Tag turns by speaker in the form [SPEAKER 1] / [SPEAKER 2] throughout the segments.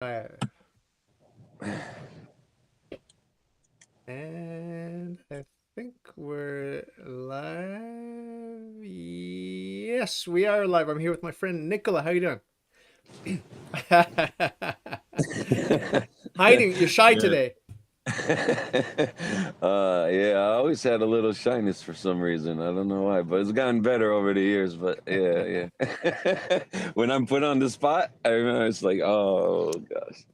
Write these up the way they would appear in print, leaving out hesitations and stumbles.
[SPEAKER 1] Uh, and I think we're live. Yes, we are live. I'm here with my friend Nikola. How you doing? Hiding. You're shy
[SPEAKER 2] Yeah.
[SPEAKER 1] today.
[SPEAKER 2] Yeah, I always had a little shyness for some reason. I don't know why, but it's gotten better over the years. But yeah, yeah. When I'm put on the spot, I remember it's like, oh gosh.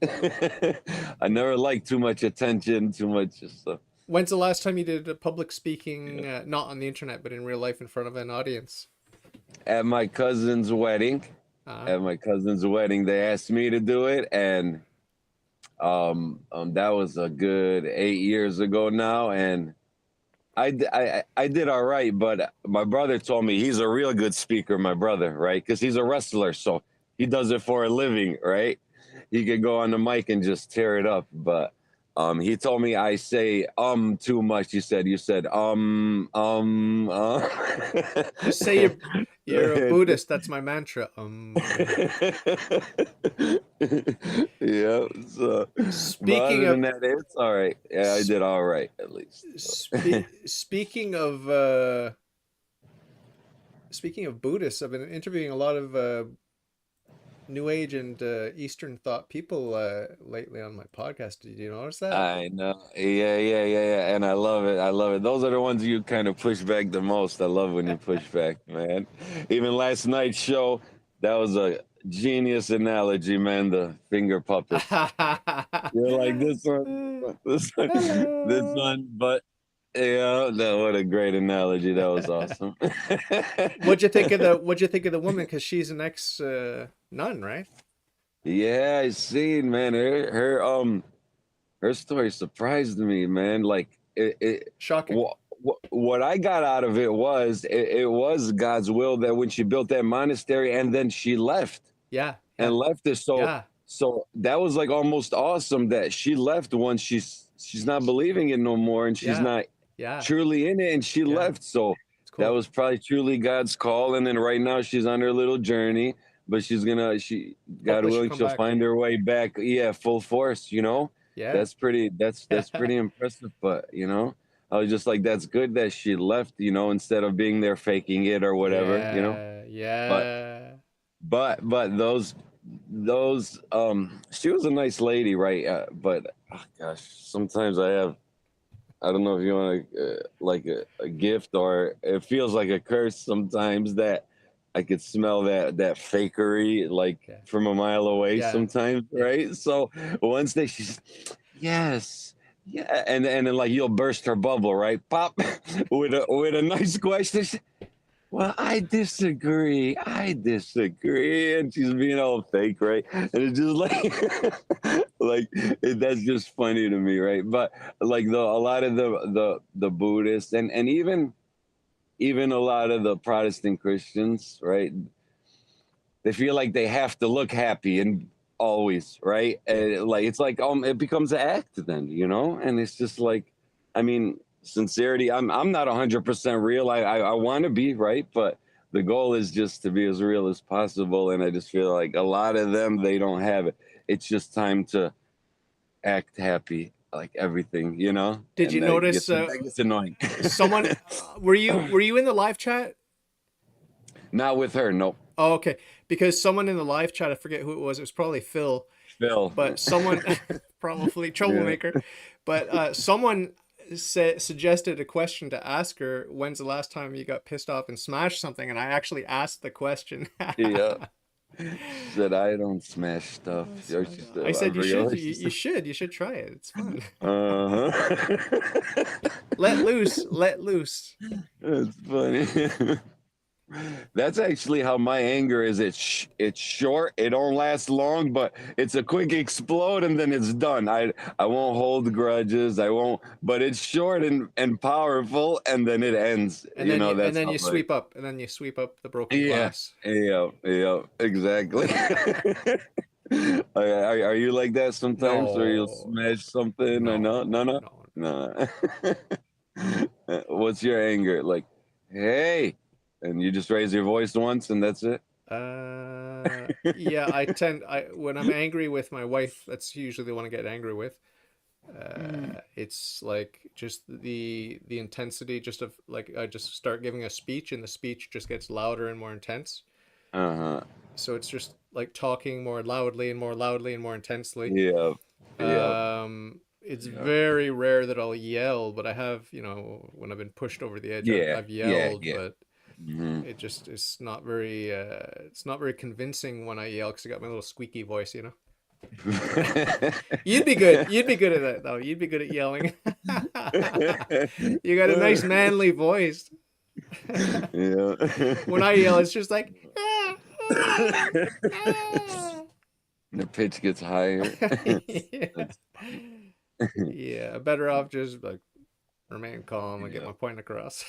[SPEAKER 2] I never liked too much attention, too much stuff.
[SPEAKER 1] When's the last time you did a public speaking,
[SPEAKER 2] Yeah.
[SPEAKER 1] not on the internet, but in real life in front of an audience?
[SPEAKER 2] At my cousin's wedding,
[SPEAKER 1] Uh,
[SPEAKER 2] they asked me to do it, and that was a good 8 years ago now, and I did all right, but my brother told me he's a real good speaker, my brother, right? Because he's a wrestler, so he does it for a living, right? He could go on the mic and just tear it up. But he told me I say too much. You said
[SPEAKER 1] just say you're a Buddhist. That's my mantra.
[SPEAKER 2] Yeah. So, but
[SPEAKER 1] Speaking
[SPEAKER 2] other
[SPEAKER 1] of
[SPEAKER 2] than that, it's all right. Yeah, I did all right at least. So.
[SPEAKER 1] speaking of Buddhists, I've been interviewing a lot of New Age and Eastern thought people lately on my podcast. Did you notice that?
[SPEAKER 2] I know. Yeah. And I love it. I love it. Those are the ones you kind of push back the most. I love when you push back, man. Even last night's show, that was a genius analogy, man. The finger puppets. You're like this one, this one, this
[SPEAKER 1] Hello.
[SPEAKER 2] one. But yeah, no, what a great analogy. That was awesome.
[SPEAKER 1] What'd you think of the woman? Because she's an ex nun, right?
[SPEAKER 2] Yeah, I seen, man. Her story surprised me, man. Like
[SPEAKER 1] Shocking.
[SPEAKER 2] what I got out of it was God's will that when she built that monastery and then she left
[SPEAKER 1] Yeah,
[SPEAKER 2] and
[SPEAKER 1] yeah,
[SPEAKER 2] left it. So
[SPEAKER 1] yeah,
[SPEAKER 2] so that was like almost awesome that she left once she's not believing it no more and she's
[SPEAKER 1] yeah,
[SPEAKER 2] not
[SPEAKER 1] yeah,
[SPEAKER 2] truly in it and she
[SPEAKER 1] yeah.
[SPEAKER 2] left. So
[SPEAKER 1] It's
[SPEAKER 2] that
[SPEAKER 1] cool.
[SPEAKER 2] was probably truly God's call. And then right now she's on her little journey, but she God
[SPEAKER 1] Hopefully she'll
[SPEAKER 2] willing,
[SPEAKER 1] come
[SPEAKER 2] she'll
[SPEAKER 1] back.
[SPEAKER 2] find her way back. Yeah, full force, you know?
[SPEAKER 1] Yeah.
[SPEAKER 2] That's pretty impressive. But I was just like, that's good that she left, instead of being there faking it or whatever.
[SPEAKER 1] Yeah,
[SPEAKER 2] But
[SPEAKER 1] yeah.
[SPEAKER 2] but those she was a nice lady, right? But oh gosh, sometimes I don't know if you want like a gift or it feels like a curse sometimes that I could smell that fakery like
[SPEAKER 1] Yeah.
[SPEAKER 2] from a mile away
[SPEAKER 1] Yeah.
[SPEAKER 2] sometimes,
[SPEAKER 1] Yeah.
[SPEAKER 2] right? So one day she's yes. Yeah, and then like you'll burst her bubble, right? Pop with a nice question. Well, I disagree. I disagree. And she's being all fake, right? And it's just like, that's just funny to me, right? But like a lot of the Buddhists and even a lot of the Protestant Christians, right? They feel like they have to look happy and always, right?
[SPEAKER 1] Yeah.
[SPEAKER 2] And like it's like it becomes an act then. And it's just like, I mean, sincerity. I'm not 100% real. I want to be right, but the goal is just to be as real as possible. And I just feel like a lot of them they don't have it. It's just time to act happy, like everything.
[SPEAKER 1] Did you
[SPEAKER 2] And
[SPEAKER 1] notice
[SPEAKER 2] that gets annoying.
[SPEAKER 1] someone were you in the live chat?
[SPEAKER 2] Not with her, nope.
[SPEAKER 1] Oh, okay. Because someone in the live chat, I forget who it was probably Phil,
[SPEAKER 2] Phil.
[SPEAKER 1] but someone probably
[SPEAKER 2] Yeah.
[SPEAKER 1] troublemaker, but someone suggested a question to ask her, when's the last time you got pissed off and smashed something, and I actually asked the question.
[SPEAKER 2] Yeah. She said, I don't smash stuff. Or she said,
[SPEAKER 1] I
[SPEAKER 2] I
[SPEAKER 1] said you
[SPEAKER 2] forget
[SPEAKER 1] should
[SPEAKER 2] what she said.
[SPEAKER 1] you should try it. It's fun.
[SPEAKER 2] Uh-huh.
[SPEAKER 1] Let loose, let loose.
[SPEAKER 2] That's funny. That's actually how my anger is. It's short. It don't last long, but it's a quick explode and then it's done. I won't hold grudges. I won't. But it's short and powerful, and then it ends.
[SPEAKER 1] And
[SPEAKER 2] That's
[SPEAKER 1] then
[SPEAKER 2] how
[SPEAKER 1] you
[SPEAKER 2] I.
[SPEAKER 1] sweep up, and then you sweep up the broken
[SPEAKER 2] Yeah.
[SPEAKER 1] glass.
[SPEAKER 2] Yeah. Exactly. Are you like that sometimes, where you'll
[SPEAKER 1] No, no,
[SPEAKER 2] smash something or no?
[SPEAKER 1] no,
[SPEAKER 2] No, no,
[SPEAKER 1] no, no.
[SPEAKER 2] no. What's your anger like? Hey, and you just raise your voice once, and that's it.
[SPEAKER 1] Yeah, I when I'm angry with my wife, that's usually the one I get angry with. It's like just the intensity just of like I just start giving a speech and the speech just gets louder and more intense.
[SPEAKER 2] Uh-huh.
[SPEAKER 1] So it's just like talking more loudly and more loudly and more intensely.
[SPEAKER 2] Yep. Yep.
[SPEAKER 1] It's
[SPEAKER 2] Yep.
[SPEAKER 1] very rare that I'll yell, but I have, when I've been pushed over the edge,
[SPEAKER 2] Yeah.
[SPEAKER 1] I've
[SPEAKER 2] Yeah.
[SPEAKER 1] yelled,
[SPEAKER 2] Yeah.
[SPEAKER 1] but
[SPEAKER 2] Hmm.
[SPEAKER 1] it's not very convincing when I yell because I got my little squeaky voice, you know. You'd be good. You'd be good at that though. You'd be good at yelling. You got a nice manly voice.
[SPEAKER 2] Yeah.
[SPEAKER 1] When I yell, it's just like "Ah, ah, ah."
[SPEAKER 2] The pitch gets higher.
[SPEAKER 1] Yeah.
[SPEAKER 2] That's funny.
[SPEAKER 1] Yeah, better off just like remain calm and get
[SPEAKER 2] Yeah.
[SPEAKER 1] my point across.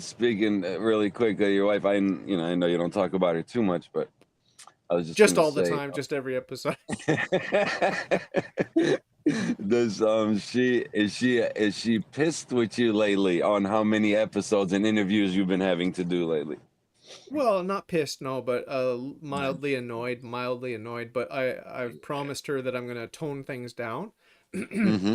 [SPEAKER 2] Speaking really quick of your wife, I know you don't talk about her too much, but I was just
[SPEAKER 1] Just
[SPEAKER 2] gonna
[SPEAKER 1] all the
[SPEAKER 2] say,
[SPEAKER 1] time, just every episode.
[SPEAKER 2] does she pissed with you lately on how many episodes and interviews you've been having to do lately?
[SPEAKER 1] Well, not pissed, no, but
[SPEAKER 2] Mhm.
[SPEAKER 1] mildly annoyed. But I've promised her that I'm gonna tone things down.
[SPEAKER 2] Mm-hmm.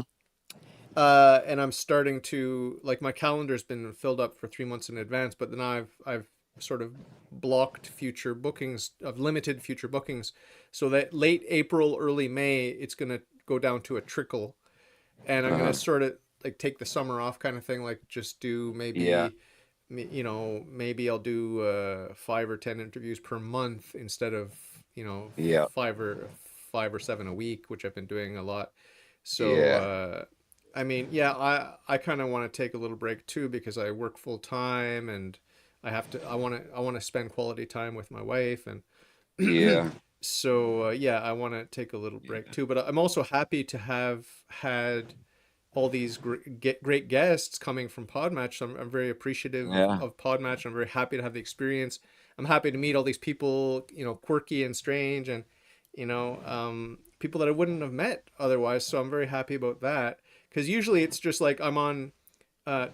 [SPEAKER 1] And I'm starting to like my calendar's been filled up for 3 months in advance, but then I've sort of blocked future bookings of limited future bookings, so that late April, early May, it's gonna go down to a trickle, and I'm gonna
[SPEAKER 2] Uh-huh.
[SPEAKER 1] sort of like take the summer off kind of thing, like just do
[SPEAKER 2] Yeah.
[SPEAKER 1] maybe I'll do 5 or 10 interviews per month instead of
[SPEAKER 2] Yeah.
[SPEAKER 1] five or seven a week, which I've been doing a lot. So
[SPEAKER 2] Yeah.
[SPEAKER 1] I mean, yeah, I kind of want to take a little break too because I work full time and I want to spend quality time with my wife and
[SPEAKER 2] Yeah.
[SPEAKER 1] so yeah, I want to take a little break
[SPEAKER 2] Yeah.
[SPEAKER 1] too. But I'm also happy to have had all these great guests coming from Podmatch. I'm very appreciative
[SPEAKER 2] Yeah.
[SPEAKER 1] of Podmatch. I'm very happy to have the experience. I'm happy to meet all these people, quirky and strange and, people that I wouldn't have met otherwise. So I'm very happy about that. Because usually it's just like I'm on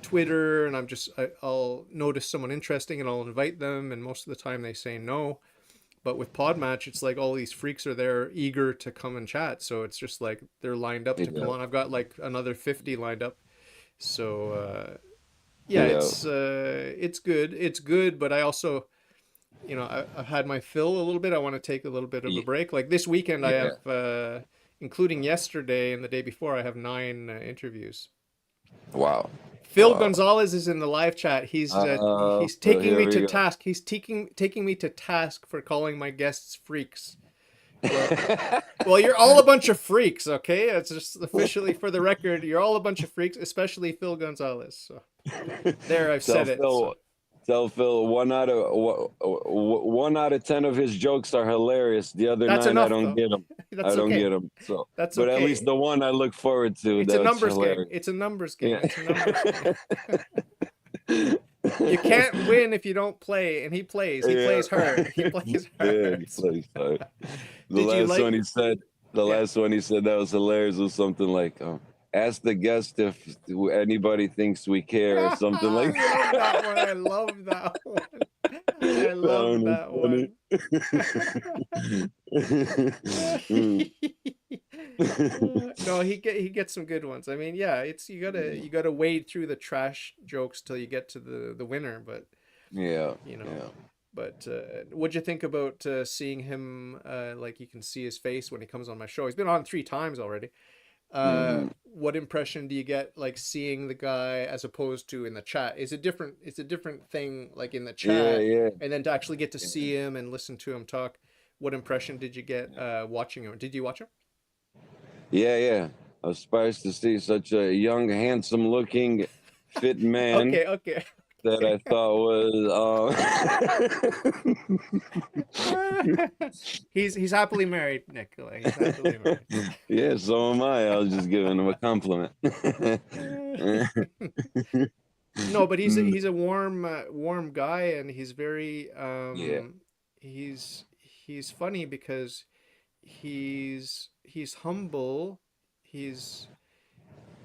[SPEAKER 1] Twitter and I'll notice someone interesting and I'll invite them. And most of the time they say no. But with Podmatch, it's like all these freaks are there eager to come and chat. So it's just like they're lined up to come
[SPEAKER 2] Yeah.
[SPEAKER 1] on. I've got like another 50 lined up. So yeah,
[SPEAKER 2] Yeah.
[SPEAKER 1] it's good. It's good, but I also, I've had my fill a little bit. I want to take a little bit of a
[SPEAKER 2] Ye-
[SPEAKER 1] break. Like this weekend, I
[SPEAKER 2] Yeah.
[SPEAKER 1] have, including yesterday and the day before, I have 9 interviews.
[SPEAKER 2] Wow.
[SPEAKER 1] Phil
[SPEAKER 2] Wow.
[SPEAKER 1] Gonzalez is in the live chat. He's
[SPEAKER 2] So
[SPEAKER 1] taking
[SPEAKER 2] here
[SPEAKER 1] me
[SPEAKER 2] we
[SPEAKER 1] to
[SPEAKER 2] go.
[SPEAKER 1] task. He's taking me to task for calling my guests freaks. Well, you're all a bunch of freaks, okay? It's just officially for the record, you're all a bunch of freaks, especially Phil Gonzalez. So there, I've
[SPEAKER 2] Tell
[SPEAKER 1] said it. So
[SPEAKER 2] Phil, tell Phil 1 out of 10 of his jokes are hilarious. The other
[SPEAKER 1] that's
[SPEAKER 2] nine, I
[SPEAKER 1] enough,
[SPEAKER 2] don't
[SPEAKER 1] though.
[SPEAKER 2] get them. I
[SPEAKER 1] That's
[SPEAKER 2] don't
[SPEAKER 1] okay.
[SPEAKER 2] get them. So,
[SPEAKER 1] That's
[SPEAKER 2] but at least
[SPEAKER 1] okay.
[SPEAKER 2] the one I look forward to,
[SPEAKER 1] It's a
[SPEAKER 2] that's
[SPEAKER 1] numbers game.
[SPEAKER 2] hilarious.
[SPEAKER 1] It's a numbers game.
[SPEAKER 2] Yeah.
[SPEAKER 1] It's a numbers game. You can't win if you don't play, and he plays. He
[SPEAKER 2] Yeah.
[SPEAKER 1] plays hard. He plays hard.
[SPEAKER 2] Big
[SPEAKER 1] So,
[SPEAKER 2] place. The
[SPEAKER 1] did you
[SPEAKER 2] last one
[SPEAKER 1] like?
[SPEAKER 2] he said, the
[SPEAKER 1] Yeah.
[SPEAKER 2] last one he said that was hilarious was something like, ask the guest if anybody thinks we care or something
[SPEAKER 1] I
[SPEAKER 2] like
[SPEAKER 1] love that one. I
[SPEAKER 2] that.
[SPEAKER 1] love that one. I
[SPEAKER 2] That
[SPEAKER 1] love
[SPEAKER 2] one
[SPEAKER 1] that
[SPEAKER 2] was
[SPEAKER 1] one.
[SPEAKER 2] funny.
[SPEAKER 1] No, he gets some good ones. I mean, yeah, it's you gotta wade through the trash jokes till you get to the winner. But
[SPEAKER 2] Yeah,
[SPEAKER 1] you know,
[SPEAKER 2] yeah.
[SPEAKER 1] but what'd you think about seeing him? Like you can see his face when he comes on my show. He's been on 3 times already.
[SPEAKER 2] Hmm.
[SPEAKER 1] What impression do you get like seeing the guy as opposed to in the chat? Is it different? It's a different thing like in the
[SPEAKER 2] Yeah,
[SPEAKER 1] chat,
[SPEAKER 2] yeah,
[SPEAKER 1] and then to actually get to
[SPEAKER 2] yeah,
[SPEAKER 1] see him and listen to him talk. What impression did you get
[SPEAKER 2] yeah.
[SPEAKER 1] watching him? Did you watch him?
[SPEAKER 2] Yeah, yeah. I was surprised to see such a young, handsome-looking, fit man
[SPEAKER 1] Okay, okay,
[SPEAKER 2] that
[SPEAKER 1] okay.
[SPEAKER 2] I thought
[SPEAKER 1] He's happily married, Nikola. He's happily married.
[SPEAKER 2] yeah, so am I. I was just giving him a compliment.
[SPEAKER 1] No, but he's a,
[SPEAKER 2] Mm,
[SPEAKER 1] he's a warm guy, and he's very
[SPEAKER 2] yeah.
[SPEAKER 1] he's funny because he's humble. He's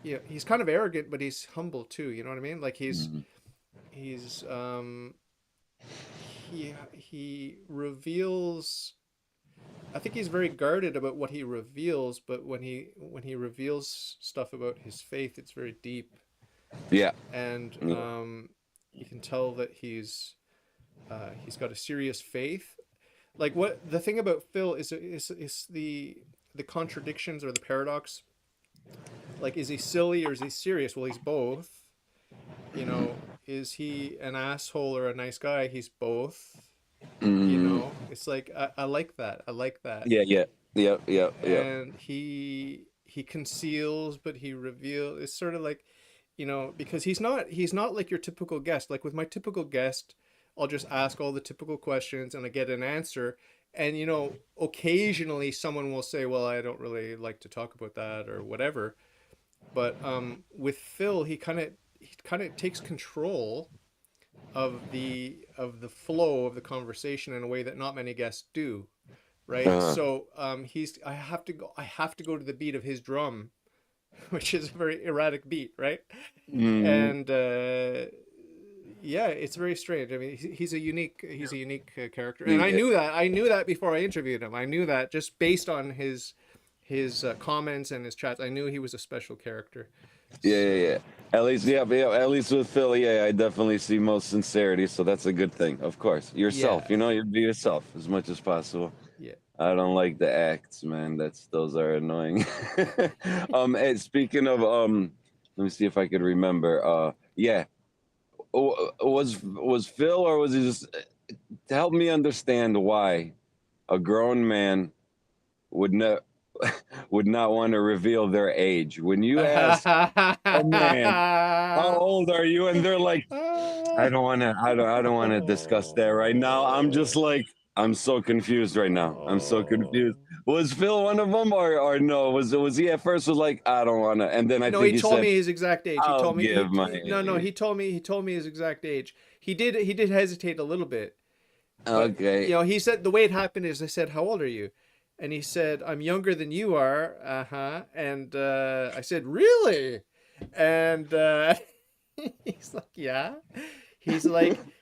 [SPEAKER 1] he's kind of arrogant, but he's humble too. You know what I mean? Like
[SPEAKER 2] Mhm.
[SPEAKER 1] he's he reveals. I think he's very guarded about what he reveals, but when he reveals stuff about his faith, it's very deep,
[SPEAKER 2] Yeah.
[SPEAKER 1] and
[SPEAKER 2] Yeah.
[SPEAKER 1] you can tell that he's got a serious faith. Like what the thing about Phil is the contradictions or the paradox. Like, is he silly or is he serious? Well, he's both. Is he an asshole or a nice guy? He's both.
[SPEAKER 2] Mm,
[SPEAKER 1] It's like I like that. I like that.
[SPEAKER 2] yeah. Yeah. Yep. Yep. Yep.
[SPEAKER 1] And he conceals, but he reveals. It's sort of like, because he's not like your typical guest. Like with my typical guest, I'll just ask all the typical questions and I get an answer. And occasionally someone will say, "Well, I don't really like to talk about that," or whatever. But with Phil, he kind of takes control of the flow of the conversation in a way that not many guests do, right?
[SPEAKER 2] Uh,
[SPEAKER 1] So he's I have to go to the beat of his drum, which is a very erratic beat, right?
[SPEAKER 2] mm,
[SPEAKER 1] And yeah, it's very strange. I mean, he's a unique character, and
[SPEAKER 2] yeah.
[SPEAKER 1] I knew that before I interviewed him. I knew that just based on his comments and his chats. I knew he was a special character.
[SPEAKER 2] Yeah, yeah,
[SPEAKER 1] So
[SPEAKER 2] yeah. At least, yeah, yeah. At least with Phil, yeah, I definitely see most sincerity, so that's a good thing. Of course, yourself.
[SPEAKER 1] yeah,
[SPEAKER 2] You be yourself as much as possible.
[SPEAKER 1] yeah.
[SPEAKER 2] I don't like the acts, man. Those are annoying. And speaking of, let me see if I could remember. Yeah, was Phil or was he just to help me understand why a grown man would not would not want to reveal their age when you ask a man how old are you and they're like I don't want to discuss that right now. I'm just like I'm so confused right now. I'm so confused. Was Phil one of them or no? Was he at first was like I don't want to, and then I
[SPEAKER 1] No,
[SPEAKER 2] think
[SPEAKER 1] he
[SPEAKER 2] he
[SPEAKER 1] told
[SPEAKER 2] said
[SPEAKER 1] me his exact age. He
[SPEAKER 2] I'll
[SPEAKER 1] told me
[SPEAKER 2] give my
[SPEAKER 1] no.
[SPEAKER 2] age.
[SPEAKER 1] He told me his exact age. He did hesitate a little bit, but
[SPEAKER 2] Okay.
[SPEAKER 1] he said the way it happened is I said, "How old are you?" And he said, "I'm younger than you are." Uh-huh. And I said, "Really?" And he's like, "Yeah."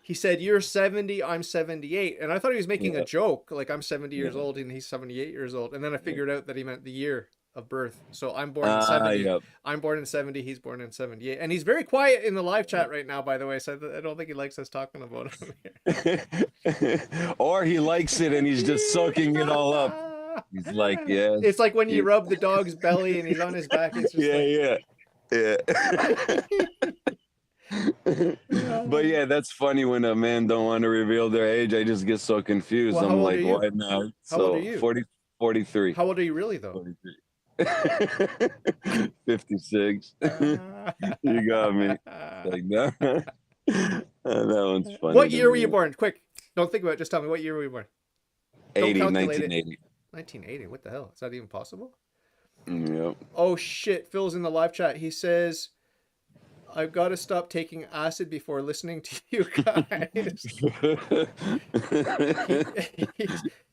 [SPEAKER 1] He said, "You're 70, I'm 78." And I thought he was making a
[SPEAKER 2] Yeah.
[SPEAKER 1] joke, like I'm 70 years
[SPEAKER 2] Yeah.
[SPEAKER 1] old and he's 78 years old. And then I
[SPEAKER 2] Yeah.
[SPEAKER 1] figured out that he meant the year of birth. So I'm born in 70.
[SPEAKER 2] Yep.
[SPEAKER 1] I'm born in 70, he's born in 78. And he's very quiet in the live chat right now, by the way, so I don't think he likes us talking about him
[SPEAKER 2] Or he likes it and he's just soaking it all up. He's like,
[SPEAKER 1] here. It's
[SPEAKER 2] yes.
[SPEAKER 1] like when you rub the dog's belly and he's on his back, it's just
[SPEAKER 2] Yeah,
[SPEAKER 1] like
[SPEAKER 2] yeah. Yeah. But yeah, that's funny when a man don't want to reveal their age. I just get so confused.
[SPEAKER 1] Well, how
[SPEAKER 2] I'm
[SPEAKER 1] old are
[SPEAKER 2] like,
[SPEAKER 1] you?
[SPEAKER 2] why not?
[SPEAKER 1] How old are
[SPEAKER 2] So
[SPEAKER 1] you?
[SPEAKER 2] 40, 43.
[SPEAKER 1] How old are you really though?
[SPEAKER 2] 43. 56. You got me. Like that. That one's funny
[SPEAKER 1] What
[SPEAKER 2] to
[SPEAKER 1] year were you
[SPEAKER 2] me.
[SPEAKER 1] born? Quick. Don't think about it. Just tell me what year were you born. Don't
[SPEAKER 2] 80,
[SPEAKER 1] calculate it.
[SPEAKER 2] 1980.
[SPEAKER 1] 1980. What the hell? Is that even possible?
[SPEAKER 2] Yep.
[SPEAKER 1] Oh shit. Phil's in the live chat. He says, "I've got to stop taking acid before listening to you guys."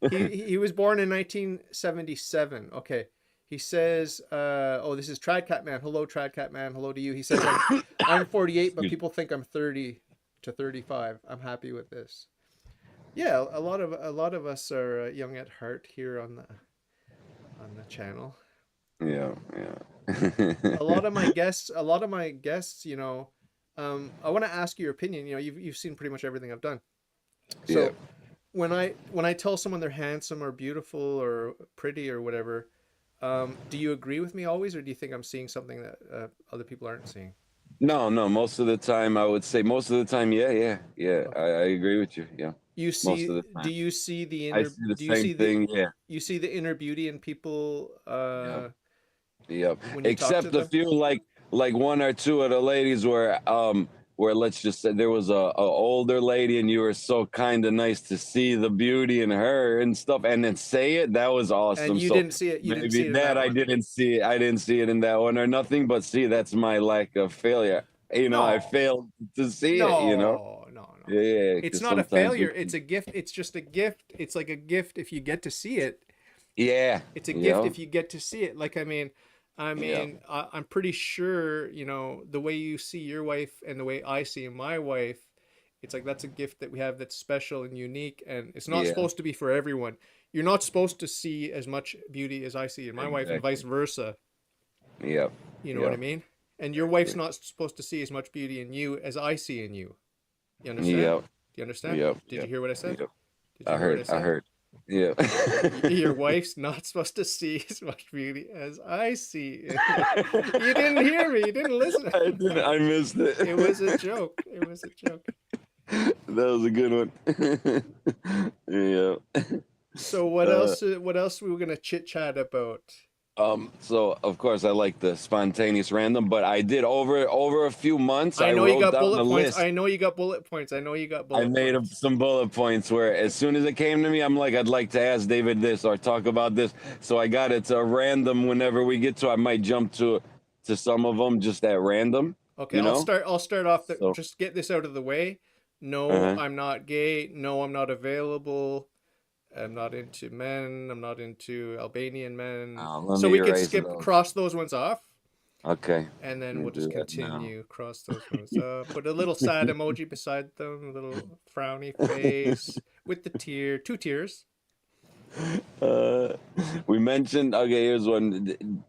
[SPEAKER 1] he, he was born in 1977. Okay. He says, "Oh, this is Tradcat Man. Hello, Tradcat Man. Hello to you." He says, "I'm 48, but people think I'm 30 to 35. I'm happy with this." Yeah, a lot of us are young at heart here on the channel.
[SPEAKER 2] Yeah,
[SPEAKER 1] A
[SPEAKER 2] yeah.
[SPEAKER 1] lot of my guests, I want to ask your opinion. You've seen pretty much everything I've done.
[SPEAKER 2] Yeah.
[SPEAKER 1] So when I tell someone they're handsome or beautiful or pretty or whatever, do you agree with me always, or do you think I'm seeing something that other people aren't seeing?
[SPEAKER 2] No, no, most of the time I would say most of the time, yeah, yeah, yeah. I,
[SPEAKER 1] Okay.
[SPEAKER 2] I agree with you. Yeah.
[SPEAKER 1] You
[SPEAKER 2] Most
[SPEAKER 1] see,
[SPEAKER 2] of the
[SPEAKER 1] do
[SPEAKER 2] time.
[SPEAKER 1] you see the
[SPEAKER 2] I
[SPEAKER 1] inner,
[SPEAKER 2] see the
[SPEAKER 1] do you
[SPEAKER 2] same
[SPEAKER 1] see the,
[SPEAKER 2] thing, yeah.
[SPEAKER 1] you see the inner beauty in people
[SPEAKER 2] Yeah. Yep.
[SPEAKER 1] when you talk to
[SPEAKER 2] Except a
[SPEAKER 1] them?
[SPEAKER 2] few like one or two of the ladies where let's just say there was a older lady and you were so kind of nice to see the beauty in her and stuff and then say it. That was
[SPEAKER 1] And
[SPEAKER 2] awesome.
[SPEAKER 1] you
[SPEAKER 2] So
[SPEAKER 1] didn't see it. You didn't
[SPEAKER 2] maybe
[SPEAKER 1] see it in
[SPEAKER 2] that
[SPEAKER 1] that
[SPEAKER 2] I
[SPEAKER 1] one.
[SPEAKER 2] didn't see it. I didn't see it in that one or nothing, but see, that's my lack of failure. I
[SPEAKER 1] No,
[SPEAKER 2] failed to see it.
[SPEAKER 1] no, no, no.
[SPEAKER 2] Yeah,
[SPEAKER 1] It's
[SPEAKER 2] because
[SPEAKER 1] not a
[SPEAKER 2] sometimes we
[SPEAKER 1] failure. It's a gift. It's just a gift. It's like a gift if you get to see it.
[SPEAKER 2] yeah,
[SPEAKER 1] It's a gift
[SPEAKER 2] yeah,
[SPEAKER 1] if you get to see it. Like I
[SPEAKER 2] yeah.
[SPEAKER 1] mean, I'm pretty sure the way you see your wife and the way I see my wife It's like that's a gift that we have that's special and unique, and it's not
[SPEAKER 2] Yeah,
[SPEAKER 1] supposed to be for everyone. You're not supposed to see as much beauty as I see in my wife, and vice
[SPEAKER 2] exactly.
[SPEAKER 1] versa.
[SPEAKER 2] Yep.
[SPEAKER 1] You know what I
[SPEAKER 2] Yep.
[SPEAKER 1] mean? And your wife's not supposed to see as much beauty in you as I see in you. You understand?
[SPEAKER 2] Yep.
[SPEAKER 1] Do you understand?
[SPEAKER 2] Yep.
[SPEAKER 1] Did you
[SPEAKER 2] Yep.
[SPEAKER 1] hear what I said?
[SPEAKER 2] Yep.
[SPEAKER 1] Did you
[SPEAKER 2] I
[SPEAKER 1] hear what
[SPEAKER 2] heard.
[SPEAKER 1] I
[SPEAKER 2] I
[SPEAKER 1] said?
[SPEAKER 2] heard. Yeah.
[SPEAKER 1] Your wife's not supposed to see as much beauty as I see in you. You didn't hear me. You didn't listen.
[SPEAKER 2] I didn't. I missed
[SPEAKER 1] It was a
[SPEAKER 2] it.
[SPEAKER 1] joke. It was a joke.
[SPEAKER 2] That was a good one. Yeah.
[SPEAKER 1] So what
[SPEAKER 2] Uh,
[SPEAKER 1] else? What else we were gonna chit chat about?
[SPEAKER 2] so of course I like the spontaneous random, but I did over a few months.
[SPEAKER 1] I
[SPEAKER 2] I
[SPEAKER 1] know you
[SPEAKER 2] wrote
[SPEAKER 1] got
[SPEAKER 2] down a
[SPEAKER 1] bullet points.
[SPEAKER 2] list.
[SPEAKER 1] I know you got bullet points. I know you got
[SPEAKER 2] I
[SPEAKER 1] bullet
[SPEAKER 2] made
[SPEAKER 1] points.
[SPEAKER 2] some bullet points where as soon as it came to me, I'm like, I'd like to ask David this or talk about this. So I got it to random whenever we get to. I might jump to some of them just at random,
[SPEAKER 1] Okay,
[SPEAKER 2] you know.
[SPEAKER 1] I'll start off.
[SPEAKER 2] So
[SPEAKER 1] Just get this out of the way. No,
[SPEAKER 2] uh-huh.
[SPEAKER 1] I'm not gay. No, I'm not available. I'm not into men. I'm not into Albanian men.
[SPEAKER 2] Let
[SPEAKER 1] So
[SPEAKER 2] me
[SPEAKER 1] we could
[SPEAKER 2] erase
[SPEAKER 1] skip
[SPEAKER 2] those.
[SPEAKER 1] cross those ones off,
[SPEAKER 2] Okay,
[SPEAKER 1] and
[SPEAKER 2] let
[SPEAKER 1] then
[SPEAKER 2] me
[SPEAKER 1] we'll
[SPEAKER 2] do
[SPEAKER 1] just
[SPEAKER 2] that now.
[SPEAKER 1] continue cross those ones up. Put a little sad emoji beside them, a little frowny face with the tear, two tears.
[SPEAKER 2] Uh, we mentioned. Okay, here's one.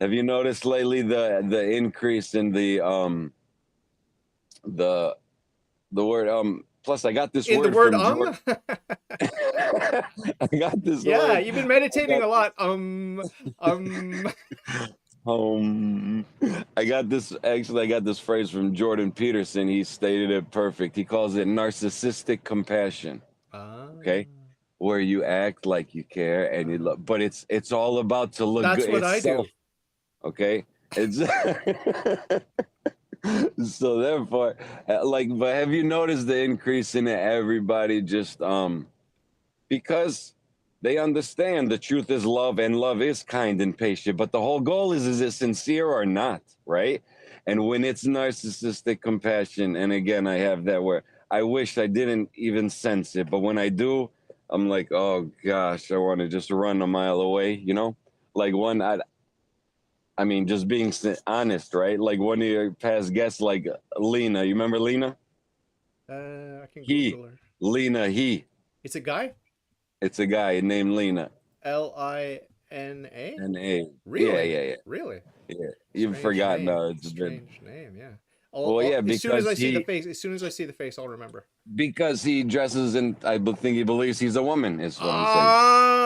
[SPEAKER 2] Have you noticed lately the increase in the the word plus I got this
[SPEAKER 1] In the
[SPEAKER 2] word
[SPEAKER 1] word
[SPEAKER 2] from George. I got this
[SPEAKER 1] Yeah,
[SPEAKER 2] word.
[SPEAKER 1] you've been
[SPEAKER 2] I
[SPEAKER 1] meditating
[SPEAKER 2] got
[SPEAKER 1] a
[SPEAKER 2] this
[SPEAKER 1] lot. Um.
[SPEAKER 2] um I got this phrase from Jordan Peterson. He stated it perfect. He calls it narcissistic compassion.
[SPEAKER 1] Ah,
[SPEAKER 2] Okay? Where you act like you care and you love, but it's all about to look
[SPEAKER 1] that's
[SPEAKER 2] good.
[SPEAKER 1] what
[SPEAKER 2] It's
[SPEAKER 1] I
[SPEAKER 2] self,
[SPEAKER 1] do.
[SPEAKER 2] okay? It's so therefore, like, but have you noticed the increase in it? Everybody just because they understand the truth is love and love is kind and patient. But the whole goal is it sincere or not, right? And when it's narcissistic compassion, and again, I have that where I wish I didn't even sense it, but when I do, I'm like, oh gosh, I want to just run a mile away, you know? Like I mean, just being honest, right? Like one of your past guests, like Lena. You remember Lena?
[SPEAKER 1] I can
[SPEAKER 2] He,
[SPEAKER 1] Google her.
[SPEAKER 2] Lena, he.
[SPEAKER 1] It's a guy.
[SPEAKER 2] It's a guy named Lena.
[SPEAKER 1] Lina.
[SPEAKER 2] N-A. Yeah,
[SPEAKER 1] Really?
[SPEAKER 2] yeah, yeah,
[SPEAKER 1] Really?
[SPEAKER 2] yeah. You've
[SPEAKER 1] Strange
[SPEAKER 2] forgotten.
[SPEAKER 1] name.
[SPEAKER 2] No, it's been.
[SPEAKER 1] Strange name. Yeah.
[SPEAKER 2] Well, yeah,
[SPEAKER 1] As soon as I
[SPEAKER 2] because
[SPEAKER 1] see the face, as soon as I see the face, I'll remember.
[SPEAKER 2] he dresses and think he believes he's a woman. Is what I'm saying.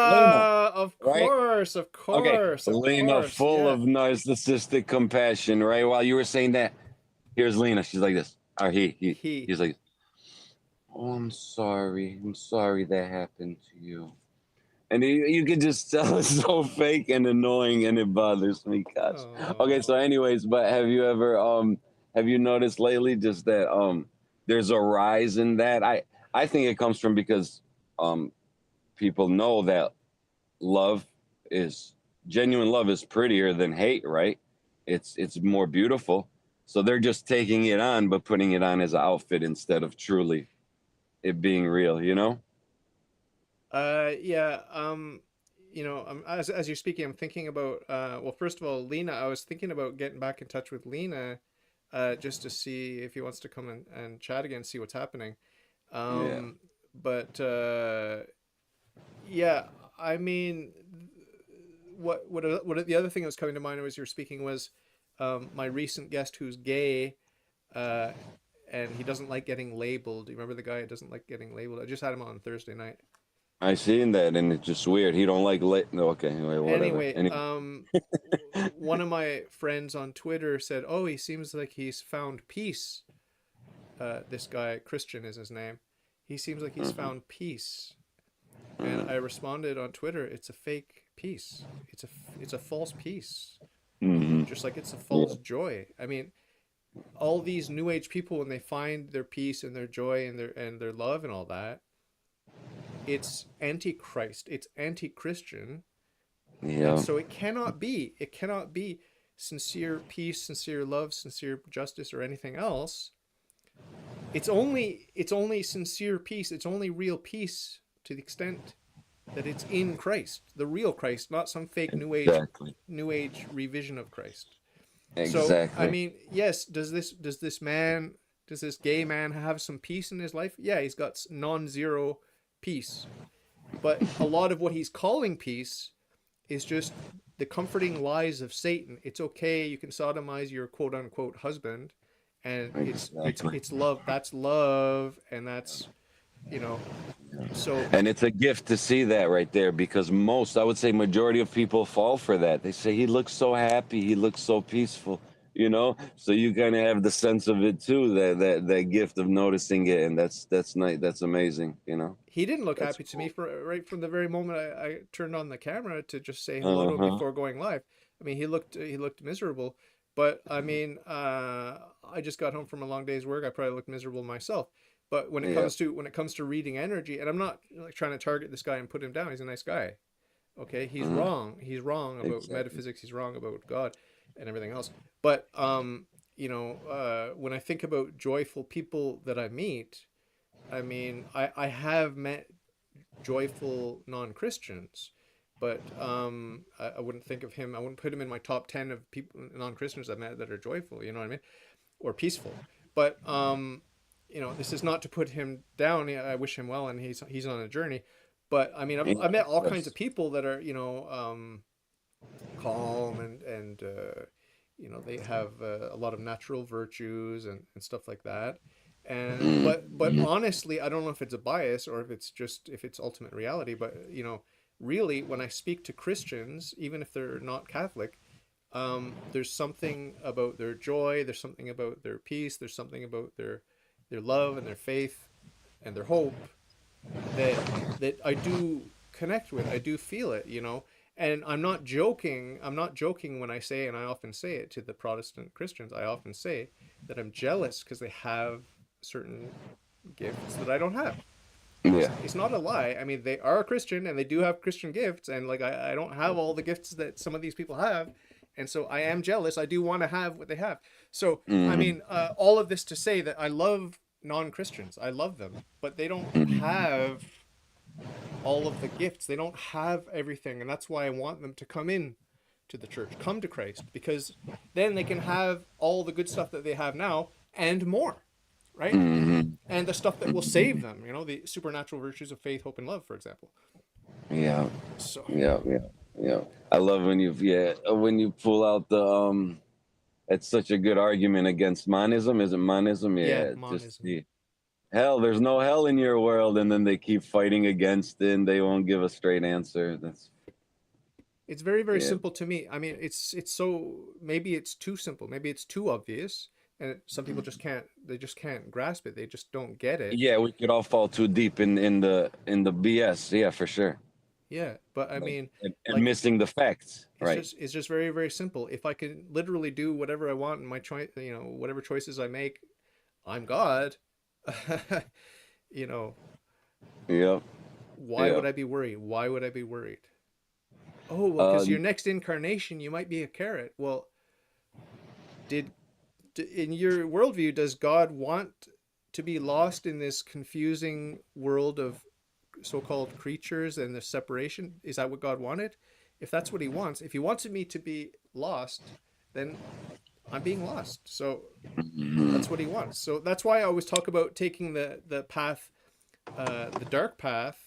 [SPEAKER 2] Lena,
[SPEAKER 1] Ah, of
[SPEAKER 2] right?
[SPEAKER 1] course, of
[SPEAKER 2] Okay,
[SPEAKER 1] course, of
[SPEAKER 2] Lena,
[SPEAKER 1] course.
[SPEAKER 2] full
[SPEAKER 1] Yeah.
[SPEAKER 2] of narcissistic compassion. Right? While you were saying that, here's Lena. She's like this. Or
[SPEAKER 1] He.
[SPEAKER 2] he's like, oh, I'm sorry. I'm sorry that happened to you. And you could just tell it's so fake and annoying, and it bothers me. Gosh. Okay, so
[SPEAKER 1] Oh.
[SPEAKER 2] anyways, but have you noticed lately just that there's a rise in that? I think it comes from because um people know that love is genuine love is prettier than hate, right? It's more beautiful. So they're just taking it on, but putting it on as an outfit instead of truly it being real, you know?
[SPEAKER 1] Yeah. As you're speaking, I'm thinking about. Well, first of all, Lena. I was thinking about getting back in touch with Lena, just to see if he wants to come and chat again, see what's happening.
[SPEAKER 2] Yeah.
[SPEAKER 1] But yeah, I mean, what the other thing that was coming to mind as you were speaking was my recent guest who's gay, uh, and he doesn't like getting labeled. Do you remember the guy who doesn't like getting labeled? I just had him on Thursday night.
[SPEAKER 2] I seen that, and it's just weird. He don't like late. No, okay, anyway, whatever.
[SPEAKER 1] Anyway,
[SPEAKER 2] Anyway,
[SPEAKER 1] one of my friends on Twitter said, "Oh, he seems like he's found peace." This guy, Christian is his name. He seems like he's
[SPEAKER 2] mm-hmm,
[SPEAKER 1] found peace. And I
[SPEAKER 2] mm-hmm,
[SPEAKER 1] responded on Twitter, "It's a fake peace. It's a false peace.
[SPEAKER 2] mm-hmm.
[SPEAKER 1] Just like it's a false
[SPEAKER 2] Yeah,
[SPEAKER 1] joy." I mean, all these new age people when they find their peace and their joy and their love and all that, it's antichrist. It's anti-Christian. And
[SPEAKER 2] yeah,
[SPEAKER 1] so it cannot be sincere peace, sincere love, sincere justice or anything else. It's only sincere peace. It's only real peace to the extent that it's in Christ, the real Christ, not some fake
[SPEAKER 2] exactly,
[SPEAKER 1] new age revision of Christ. So I
[SPEAKER 2] exactly.
[SPEAKER 1] mean, yes, Does this gay man have some peace in his life? Yeah, he's got non-zero peace. But a lot of what he's calling peace is just the comforting lies of Satan. It's okay, you can sodomize your quote unquote husband, and
[SPEAKER 2] Exactly.
[SPEAKER 1] it's love. That's love, and that's, you know. So
[SPEAKER 2] And it's a gift to see that right there, because most, I would say majority of people fall for that. They say he looks so happy, he looks so peaceful, you know? So you kind of have the sense of it too, that gift of noticing it, and that's nice, that's amazing, you know?
[SPEAKER 1] he didn't look
[SPEAKER 2] That's
[SPEAKER 1] happy to me
[SPEAKER 2] cool.
[SPEAKER 1] for right from the very moment I turned on the camera to just say hello to him
[SPEAKER 2] Uh-huh.
[SPEAKER 1] before going live. I mean, he looked miserable, but I mean, I just got home from a long day's work. I probably looked miserable myself. But
[SPEAKER 2] Yeah.
[SPEAKER 1] when it comes to reading energy, and I'm not like trying to target this guy and put him down. He's a nice guy. Okay, he's
[SPEAKER 2] Uh-huh.
[SPEAKER 1] wrong. He's wrong about
[SPEAKER 2] Exactly.
[SPEAKER 1] metaphysics. He's wrong about God and everything else. But when I think about joyful people that I meet, I mean, I have met joyful non-Christians, but I wouldn't think of him. I wouldn't put him in my top 10 of people non-Christians I've met that are joyful. You know what I mean, or peaceful. But this is not to put him down. I wish him well, and he's on a journey. But I mean,
[SPEAKER 2] Yeah,
[SPEAKER 1] I've met
[SPEAKER 2] of
[SPEAKER 1] all kinds of
[SPEAKER 2] course.
[SPEAKER 1] people that are calm and they have a lot of natural virtues and stuff like that. And but
[SPEAKER 2] Mhm.
[SPEAKER 1] honestly, I don't know if it's a bias or if it's ultimate reality. But really, when I speak to Christians, even if they're not Catholic, there's something about their joy. There's something about their peace. There's something about their love and their faith and their hope that I do connect with. I do feel it, And I'm not joking. I'm not joking when I say, and I often say it to the Protestant Christians, I often say that I'm jealous because they have certain gifts that I don't have.
[SPEAKER 2] Yeah.
[SPEAKER 1] It's not a lie. I mean, they are a Christian and they do have Christian gifts, and like I don't have all the gifts that some of these people have, and so I am jealous. I do want to have what they have. So I
[SPEAKER 2] Hmm.
[SPEAKER 1] mean, all of this to say that I love non-Christians. I love them, but they don't
[SPEAKER 2] Hmm.
[SPEAKER 1] have all of the gifts. They don't have everything, and that's why I want them to come in to the church, come to Christ, because then they can have all the good stuff that they have now and more, right?
[SPEAKER 2] Hmm.
[SPEAKER 1] And the stuff that will save them, the supernatural virtues of faith, hope, and love, for example.
[SPEAKER 2] Yeah.
[SPEAKER 1] So,
[SPEAKER 2] Yeah. Yeah. Yeah. I love when you pull out the it's such a good argument against monism. Is it monism?
[SPEAKER 1] yeah,
[SPEAKER 2] Yeah. Just
[SPEAKER 1] monism.
[SPEAKER 2] the hell, there's no hell in your world, and then they keep fighting against it, and they won't give a straight answer. That's
[SPEAKER 1] It's very, very
[SPEAKER 2] yeah.
[SPEAKER 1] simple to me. I mean, it's so maybe it's too simple, maybe it's too obvious, and some people just can't. They just can't grasp it. They just don't get it.
[SPEAKER 2] Yeah, we could all fall too deep in the BS. Yeah, for sure.
[SPEAKER 1] Yeah, but I
[SPEAKER 2] Like
[SPEAKER 1] mean,
[SPEAKER 2] and
[SPEAKER 1] like
[SPEAKER 2] missing the facts. Right.
[SPEAKER 1] it's just very, very simple. If I can literally do whatever I want in my choice, whatever choices I make, I'm God. you know,
[SPEAKER 2] Yep.
[SPEAKER 1] why would
[SPEAKER 2] Yep.
[SPEAKER 1] I be worried? Why would I be worried? Oh, well,
[SPEAKER 2] Uh,
[SPEAKER 1] because your next incarnation, you might be a carrot. Well, did in your worldview, does God want to be lost in this confusing world of so-called creatures and the separation? Is that what God wanted? If that's what he wants, if he wanted me to be lost, then I'm being lost. So
[SPEAKER 2] mhm.
[SPEAKER 1] that's what he wants. So that's why I always talk about taking the path, the dark path,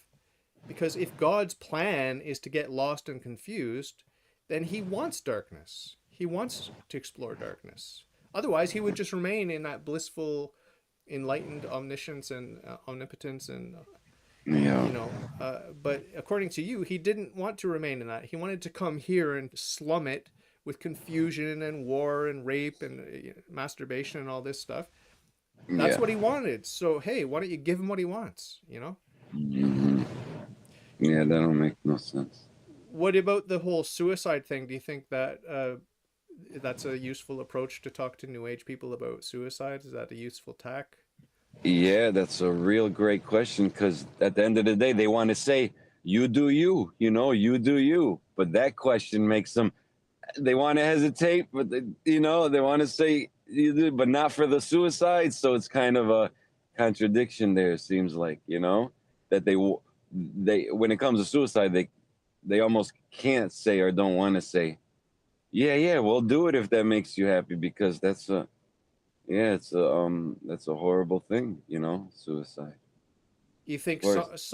[SPEAKER 1] because if God's plan is to get lost and confused, then he wants darkness. He wants to explore darkness. Otherwise, he would just remain in that blissful, enlightened omniscience and omnipotence and
[SPEAKER 2] Yeah.
[SPEAKER 1] but according to you, he didn't want to remain in that. He wanted to come here and slum it with confusion and war and rape and masturbation and all this stuff. That's
[SPEAKER 2] Yeah.
[SPEAKER 1] what he wanted. So hey, why don't you give him what he wants?
[SPEAKER 2] Hmm. Yeah, that don't make no sense.
[SPEAKER 1] What about the whole suicide thing? Do you think that that's a useful approach to talk to New Age people about suicide? Is that a useful tack?
[SPEAKER 2] Yeah, that's a real great question, because at the end of the day, they want to say, you do you, you do you. But that question makes them, they want to hesitate, but they want to say, you do, but not for the suicide. So it's kind of a contradiction there, it seems like, that when it comes to suicide, they almost can't say or don't want to say, yeah, yeah, we'll do it if that makes you happy, because that's Yeah, that's a horrible thing, you know, suicide.
[SPEAKER 1] You
[SPEAKER 2] Of
[SPEAKER 1] think
[SPEAKER 2] course.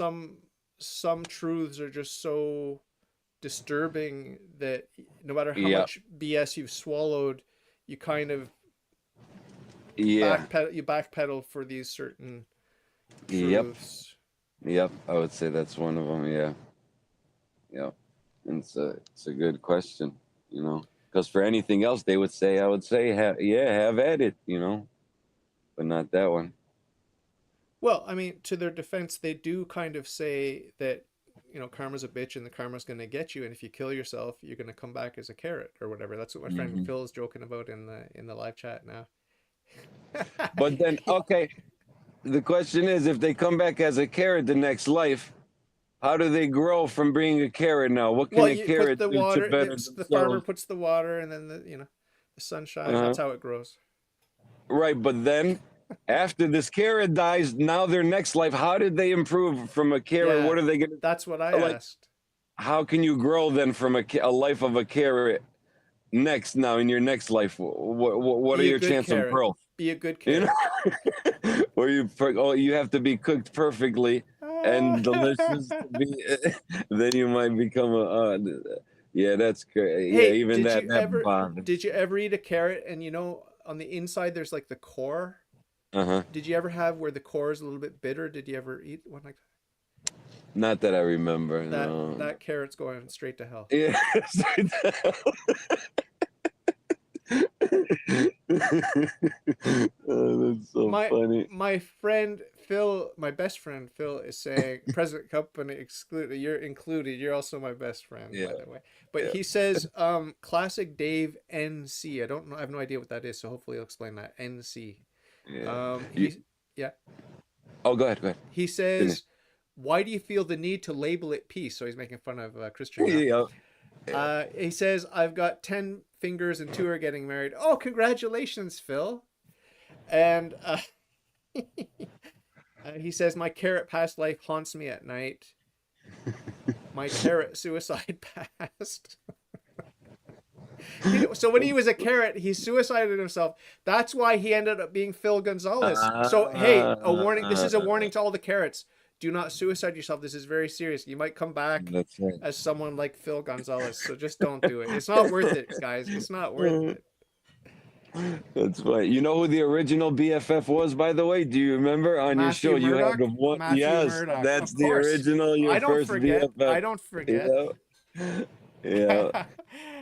[SPEAKER 1] some truths are just so disturbing that no matter how
[SPEAKER 2] Yeah.
[SPEAKER 1] much BS you've swallowed, you kind of
[SPEAKER 2] Yeah.
[SPEAKER 1] backpedal for these certain
[SPEAKER 2] Yep.
[SPEAKER 1] truths.
[SPEAKER 2] Yep. I would say that's one of them. Yeah. Yep. And it's a good question, you know, because for anything else they would say, I would say, yeah, have at it, you know, but not that one.
[SPEAKER 1] Well, I mean, to their defense, they do kind of say that, karma's a bitch and the karma's going to get you, and if you kill yourself, you're going to come back as a carrot or whatever. That's what my friend
[SPEAKER 2] Hmm.
[SPEAKER 1] Phil is joking about in the live chat now.
[SPEAKER 2] But then, okay, the question is, if they come back as a carrot the next life, how do they grow from being a carrot now? What can
[SPEAKER 1] Well,
[SPEAKER 2] a
[SPEAKER 1] you put
[SPEAKER 2] carrot
[SPEAKER 1] the
[SPEAKER 2] do to
[SPEAKER 1] water.
[SPEAKER 2] better
[SPEAKER 1] The farmer
[SPEAKER 2] themselves?
[SPEAKER 1] puts the water, and then the sunshine.
[SPEAKER 2] Uh-huh.
[SPEAKER 1] That's how it grows.
[SPEAKER 2] Right, but then after this carrot dies, now their next life, how did they improve from a carrot?
[SPEAKER 1] Yeah,
[SPEAKER 2] What are they gonna
[SPEAKER 1] that's what I
[SPEAKER 2] like?
[SPEAKER 1] asked.
[SPEAKER 2] How can you grow then from a life of a carrot next now in your next life? What are
[SPEAKER 1] Be a
[SPEAKER 2] your
[SPEAKER 1] good
[SPEAKER 2] chance of
[SPEAKER 1] carrot.
[SPEAKER 2] growth?
[SPEAKER 1] Be a good
[SPEAKER 2] You
[SPEAKER 1] carrot.
[SPEAKER 2] know, where you have to be cooked perfectly and delicious to be. Then you might become yeah, that's great. Yeah,
[SPEAKER 1] Hey,
[SPEAKER 2] even that bothers.
[SPEAKER 1] did you ever eat a carrot and on the inside there's like the core?
[SPEAKER 2] Uh-huh.
[SPEAKER 1] Did you ever have where the core is a little bit bitter? Did you ever eat one like
[SPEAKER 2] Not that I remember.
[SPEAKER 1] that?
[SPEAKER 2] No.
[SPEAKER 1] That carrot's going straight to hell.
[SPEAKER 2] Yeah. Oh, that's so
[SPEAKER 1] My
[SPEAKER 2] funny.
[SPEAKER 1] my friend Phil, my best friend Phil is saying present company excluded. You're included. You're also my best friend, by
[SPEAKER 2] Yeah,
[SPEAKER 1] the way. But
[SPEAKER 2] yeah,
[SPEAKER 1] he says classic Dave NC. I don't know. I have no idea what that is, so hopefully he'll explain that. NC.
[SPEAKER 2] yeah.
[SPEAKER 1] He's yeah.
[SPEAKER 2] Oh, go ahead, go ahead.
[SPEAKER 1] He
[SPEAKER 2] Finish.
[SPEAKER 1] says, "Why do you feel the need to label it peace?" So he's making fun of Christian now.
[SPEAKER 2] Yeah, yeah.
[SPEAKER 1] He says, "I've got 10 fingers and two are getting married." Oh, congratulations, Phil! And he says, "My carrot past life haunts me at night. My carrot suicide past." So when he was a carrot, he suicided himself. That's why he ended up being Phil Gonzalez. So hey, a warning. This is a warning to all the carrots. Do not suicide yourself. This is very serious. You might come back
[SPEAKER 2] That's right.
[SPEAKER 1] as someone like Phil Gonzalez. So just don't do it. It's not worth it, guys. It's not worth it.
[SPEAKER 2] That's funny. You know who the original BFF was, by the way? Do you remember on your show
[SPEAKER 1] Matthew
[SPEAKER 2] you had
[SPEAKER 1] Murdoch.
[SPEAKER 2] the one?
[SPEAKER 1] Matthew
[SPEAKER 2] Yes,
[SPEAKER 1] Murdoch.
[SPEAKER 2] that's
[SPEAKER 1] Of
[SPEAKER 2] the
[SPEAKER 1] course.
[SPEAKER 2] original, your
[SPEAKER 1] I don't
[SPEAKER 2] first
[SPEAKER 1] forget.
[SPEAKER 2] BFF.
[SPEAKER 1] I don't forget.
[SPEAKER 2] Yeah, yeah.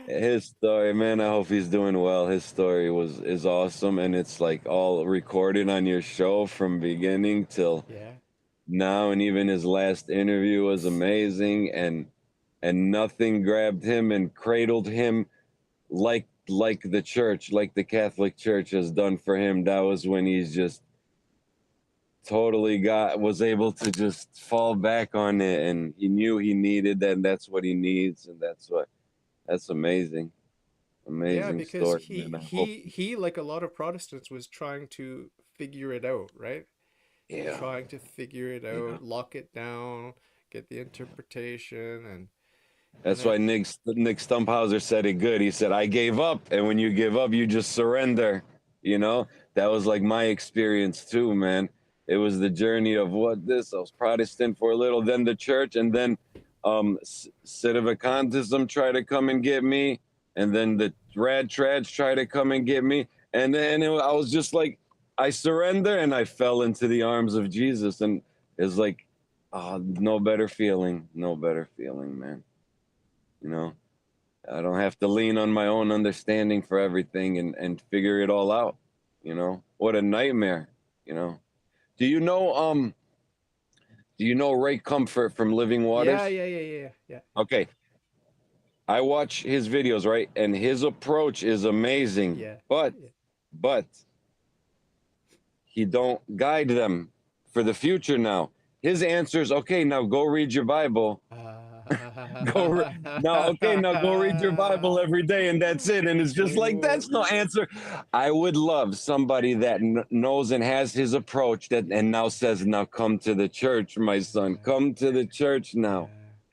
[SPEAKER 2] His story, man, I hope he's doing well. His story is awesome, and it's like all recorded on your show from beginning till
[SPEAKER 1] Yeah.
[SPEAKER 2] now, and even his last interview was amazing, and nothing grabbed him and cradled him like the church, like the Catholic Church has done for him. That was when he's just totally was able to just fall back on it, and he knew he needed that, and that's what he needs, and that's amazing.
[SPEAKER 1] Yeah,
[SPEAKER 2] Amazing
[SPEAKER 1] because
[SPEAKER 2] story, man. I hope.
[SPEAKER 1] he like a lot of Protestants was trying to figure it out, right?
[SPEAKER 2] Yeah,
[SPEAKER 1] Trying to figure it
[SPEAKER 2] yeah.
[SPEAKER 1] out, lock it down, get the interpretation, and
[SPEAKER 2] That's
[SPEAKER 1] then
[SPEAKER 2] why Nick Stumphauser said it good. He said, "I gave up, and when you give up, you just surrender." You know, that was like my experience too, man. It was the journey of what this. I was Protestant for a little, then the church, and then Sedevacantism tried to come and get me, and then the rad trads tried to come and get me, and then I was just like, I surrender, and I fell into the arms of Jesus, and it's like, oh, no better feeling, no better feeling, man. You know, I don't have to lean on my own understanding for everything and figure it all out. You know, what a nightmare. You know, do you know Ray Comfort from Living
[SPEAKER 1] yeah,
[SPEAKER 2] Waters?
[SPEAKER 1] yeah, yeah, yeah, yeah,
[SPEAKER 2] Okay, I watch his videos, right, and his approach is amazing,
[SPEAKER 1] yeah,
[SPEAKER 2] but
[SPEAKER 1] yeah.
[SPEAKER 2] but he don't guide them for the future now. His answers, okay, now go read your Bible. Now, okay, now go read your Bible every day, and that's it. And it's just like
[SPEAKER 1] Oh,
[SPEAKER 2] that's no answer. I would love somebody that knows and has his approach that, and now says, "Now come to the church, my son. Come to the church now.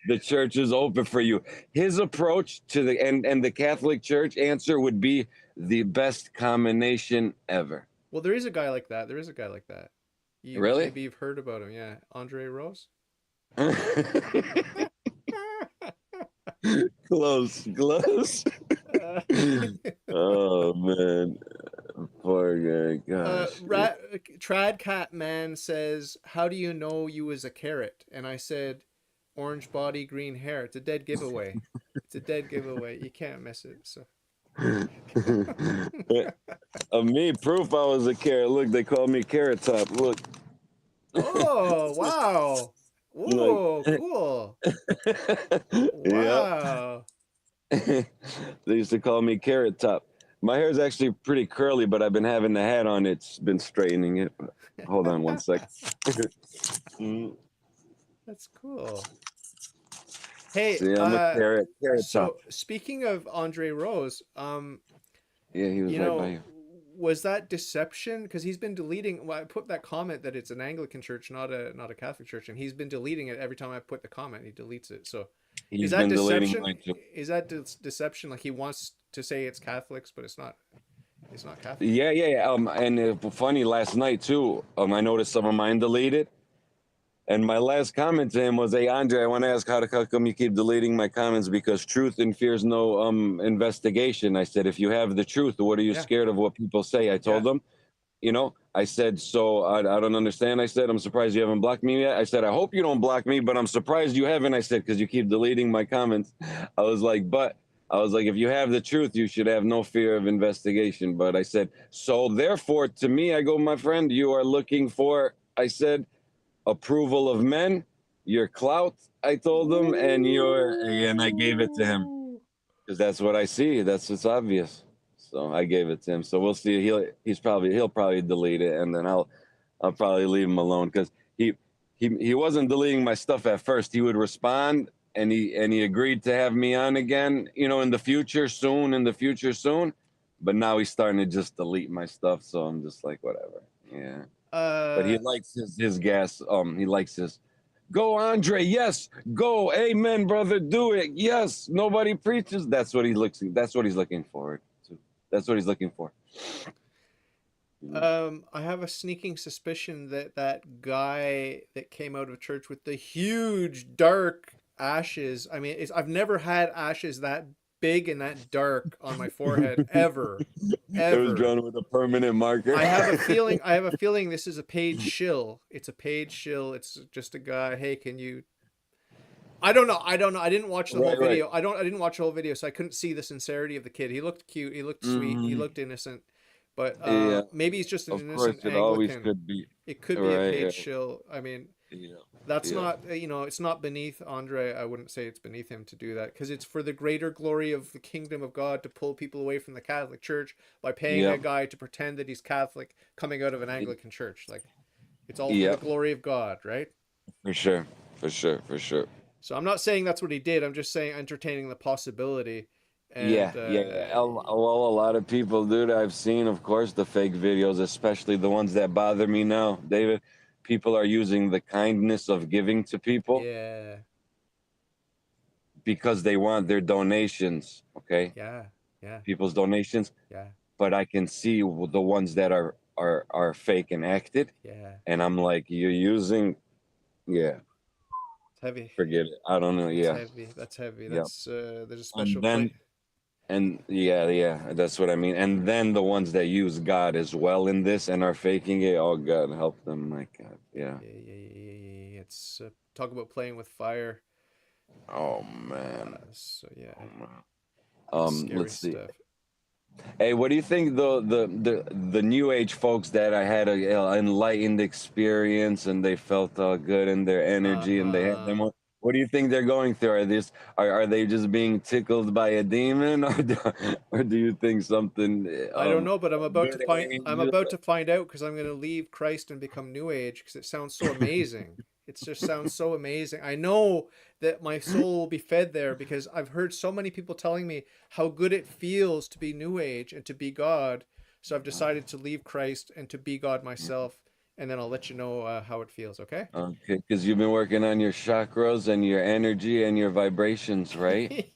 [SPEAKER 1] yeah.
[SPEAKER 2] The church is open for you." His approach to the Catholic Church answer would be the best combination ever.
[SPEAKER 1] Well, there is a guy like that. There is a guy like that. You
[SPEAKER 2] Really?
[SPEAKER 1] maybe you've heard about him. Yeah, Andre Rose.
[SPEAKER 2] Close, close.
[SPEAKER 1] Uh,
[SPEAKER 2] Oh man, poor guy. Gosh. Yeah.
[SPEAKER 1] Rat Trad Cat Man says, "How do you know you was a carrot?" And I said, "Orange body, green hair." It's a dead giveaway. It's a dead giveaway. You can't miss it. So.
[SPEAKER 2] Of me, proof I was a carrot. Look, they call me Carrot Top. Look,
[SPEAKER 1] Oh wow!
[SPEAKER 2] look.
[SPEAKER 1] Whoa, cool!
[SPEAKER 2] Yep.
[SPEAKER 1] Wow.
[SPEAKER 2] They used to call me Carrot Top. My hair is actually pretty curly, but I've been having the hat on. It's been straightening it. Hold on one sec. Mm.
[SPEAKER 1] That's cool. Hey,
[SPEAKER 2] See, I'm a carrot top.
[SPEAKER 1] so speaking of Andre Rose,
[SPEAKER 2] Yeah, he was
[SPEAKER 1] you
[SPEAKER 2] right by
[SPEAKER 1] know,
[SPEAKER 2] you.
[SPEAKER 1] was that deception? Because he's been deleting. Well, I put that comment that it's an Anglican church, not a Catholic church, and he's been deleting it every time I put the comment. He deletes it. So, is
[SPEAKER 2] He's
[SPEAKER 1] that
[SPEAKER 2] been deleting
[SPEAKER 1] deception?
[SPEAKER 2] mine too.
[SPEAKER 1] Is that deception? Like he wants to say it's Catholics, but it's not. It's not Catholic.
[SPEAKER 2] Yeah, yeah, yeah. And funny, last night too. I noticed some of mine deleted. And my last comment to him was, "Hey Andre, I want to ask how come you keep deleting my comments? Because truth and fears no investigation." I said, "If you have the truth, what are you
[SPEAKER 1] Yeah,
[SPEAKER 2] scared of what people say?" I
[SPEAKER 1] yeah.
[SPEAKER 2] told him. I said, "So I don't understand." I said, "I'm surprised you haven't blocked me yet." I said, "I hope you don't block me, but I'm surprised you haven't." I said, "Because you keep deleting my comments." I was like, if you have the truth, you should have no fear of investigation. But I said, "So therefore, to me, I go, my friend, you are looking for," I said, "approval of men, your clout," I told him, and I gave it to him
[SPEAKER 1] Ooh.
[SPEAKER 2] because that's what I see. That's what's obvious. So I gave it to him. So we'll see. He'll probably delete it, and then I'll probably leave him alone because he wasn't deleting my stuff at first. He would respond, and he agreed to have me on again. In the future soon. In the future soon. But now he's starting to just delete my stuff. So I'm just like, whatever. Yeah. But he
[SPEAKER 1] Uh,
[SPEAKER 2] likes his gas. He likes his. Go, Andre. Yes. Go. Amen, brother. Do it. Yes. Nobody preaches. That's what he's looking. That's what he's looking forward to. That's what he's looking for.
[SPEAKER 1] I have a sneaking suspicion that that guy that came out of church with the huge dark ashes. I mean, I've never had ashes that big and that dark on my forehead ever,
[SPEAKER 2] It was
[SPEAKER 1] ever.
[SPEAKER 2] drawn with a permanent marker.
[SPEAKER 1] I have a feeling. I have a feeling this is a paid shill. It's a paid shill. It's just a guy. Hey, can you? I don't know. I don't know. I didn't watch the whole
[SPEAKER 2] Right, right.
[SPEAKER 1] video. I don't. I didn't watch the whole video, so I couldn't see the sincerity of the kid. He looked cute. He looked sweet. He
[SPEAKER 2] Hmm.
[SPEAKER 1] looked innocent. But
[SPEAKER 2] Yeah,
[SPEAKER 1] maybe he's just an
[SPEAKER 2] of
[SPEAKER 1] innocent
[SPEAKER 2] course, it always
[SPEAKER 1] Anglican.
[SPEAKER 2] could be.
[SPEAKER 1] It could be a
[SPEAKER 2] Right,
[SPEAKER 1] paid
[SPEAKER 2] right.
[SPEAKER 1] shill. I mean,
[SPEAKER 2] Yeah,
[SPEAKER 1] that's
[SPEAKER 2] yeah,
[SPEAKER 1] not. It's not beneath Andre. I wouldn't say it's beneath him to do that because it's for the greater glory of the kingdom of God to pull people away from the Catholic Church by paying a
[SPEAKER 2] yep,
[SPEAKER 1] guy to pretend that he's Catholic coming out of an Anglican church. Like it's all for the
[SPEAKER 2] yep,
[SPEAKER 1] glory of God, right?
[SPEAKER 2] for sure, for sure, for sure.
[SPEAKER 1] So I'm not saying that's what he did. I'm just saying entertaining the possibility.
[SPEAKER 2] Yeah,
[SPEAKER 1] And
[SPEAKER 2] yeah, yeah. Well, a lot of people, dude, I've seen, of course, the fake videos, especially the ones that bother me now. David, people are using the kindness of giving to people
[SPEAKER 1] yeah,
[SPEAKER 2] because they want their donations, okay?
[SPEAKER 1] yeah, yeah,
[SPEAKER 2] People's donations,
[SPEAKER 1] yeah,
[SPEAKER 2] but I can see the ones that are fake and acted,
[SPEAKER 1] yeah.
[SPEAKER 2] and I'm like, you're using, yeah,
[SPEAKER 1] It's heavy.
[SPEAKER 2] forget it. I don't know.
[SPEAKER 1] That's
[SPEAKER 2] Yeah,
[SPEAKER 1] heavy. That's heavy.
[SPEAKER 2] yeah.
[SPEAKER 1] That's there's a special
[SPEAKER 2] And
[SPEAKER 1] plate.
[SPEAKER 2] then And yeah, yeah, that's what I mean. And then the ones that use God as well in this and are faking it, oh God, help them, my God. Yeah.
[SPEAKER 1] Yeah, yeah, yeah, yeah, yeah, yeah. It's talk about playing with fire.
[SPEAKER 2] Oh man.
[SPEAKER 1] So yeah,
[SPEAKER 2] Oh man.
[SPEAKER 1] it's scary
[SPEAKER 2] Let's see.
[SPEAKER 1] stuff.
[SPEAKER 2] Hey, what do you think the new age folks that I had a enlightened experience and they felt all good in their energy and they had
[SPEAKER 1] Uh-uh.
[SPEAKER 2] them? What do you think they're going through? Are they just being tickled by a demon, or do you think something
[SPEAKER 1] I don't know, but I'm
[SPEAKER 2] a
[SPEAKER 1] about to
[SPEAKER 2] good
[SPEAKER 1] find. I'm
[SPEAKER 2] angel?
[SPEAKER 1] about to find out because I'm going to leave Christ and become New Age because it sounds so amazing. It just sounds so amazing. I know that my soul will be fed there because I've heard so many people telling me how good it feels to be New Age and to be God. So I've decided to leave Christ and to be God myself, and then I'll let you know how it feels. Okay?
[SPEAKER 2] Okay, because you've been working on your chakras and your energy and your vibrations, right?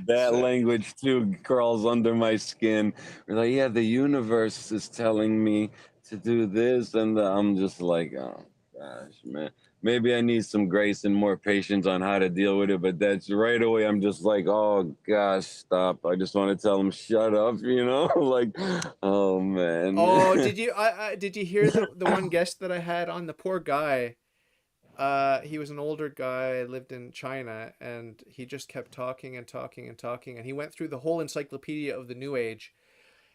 [SPEAKER 2] That
[SPEAKER 1] So,
[SPEAKER 2] language too crawls under my skin. We're like, yeah, the universe is telling me to do this, and I'm just like, oh gosh, man. Maybe I need some grace and more patience on how to deal with it. But that's right away. I'm just like, oh gosh, stop. I just want to tell him, shut up. Like, oh man.
[SPEAKER 1] oh, did you hear the one guest that I had on? The poor guy. He was an older guy, lived in China, and he just kept talking and talking and talking, and he went through the whole encyclopedia of the New Age.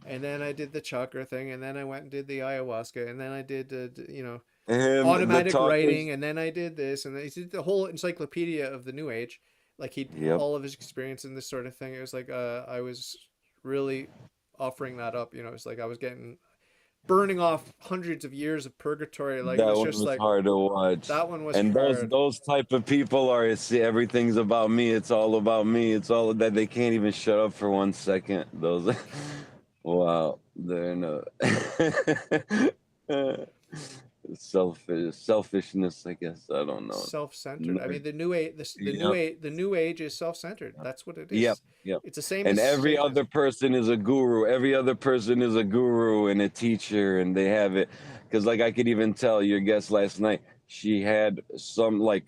[SPEAKER 1] And then I did the chakra thing, and then I went and did the ayahuasca, and then I did,
[SPEAKER 2] Him, the
[SPEAKER 1] automatic writing,
[SPEAKER 2] talkers.
[SPEAKER 1] and then I did this, and he did the whole encyclopedia of the New Age, like he
[SPEAKER 2] Yep.
[SPEAKER 1] all of his experience in this sort of thing. It was like I was really offering that up. It was like I was getting burning off hundreds of years of purgatory. Like it
[SPEAKER 2] That
[SPEAKER 1] was
[SPEAKER 2] one
[SPEAKER 1] just
[SPEAKER 2] was
[SPEAKER 1] like
[SPEAKER 2] hard to watch.
[SPEAKER 1] that one was
[SPEAKER 2] And those
[SPEAKER 1] hard.
[SPEAKER 2] those type of people are, it's everything's about me. It's all about me. It's all that, they can't even shut up for 1 second. Those wow, they're no selfishness, I guess. I don't know.
[SPEAKER 1] Self-centered. I
[SPEAKER 2] Nerd.
[SPEAKER 1] mean, the new age,
[SPEAKER 2] Yep.
[SPEAKER 1] the new age is self-centered. That's what it
[SPEAKER 2] Yep.
[SPEAKER 1] is.
[SPEAKER 2] Yep.
[SPEAKER 1] It's the same
[SPEAKER 2] And
[SPEAKER 1] as
[SPEAKER 2] every other
[SPEAKER 1] Satanism.
[SPEAKER 2] person is a guru. Every other person is a guru and a teacher, and they have it. Because, like, I could even tell your guest last night, she had some, like,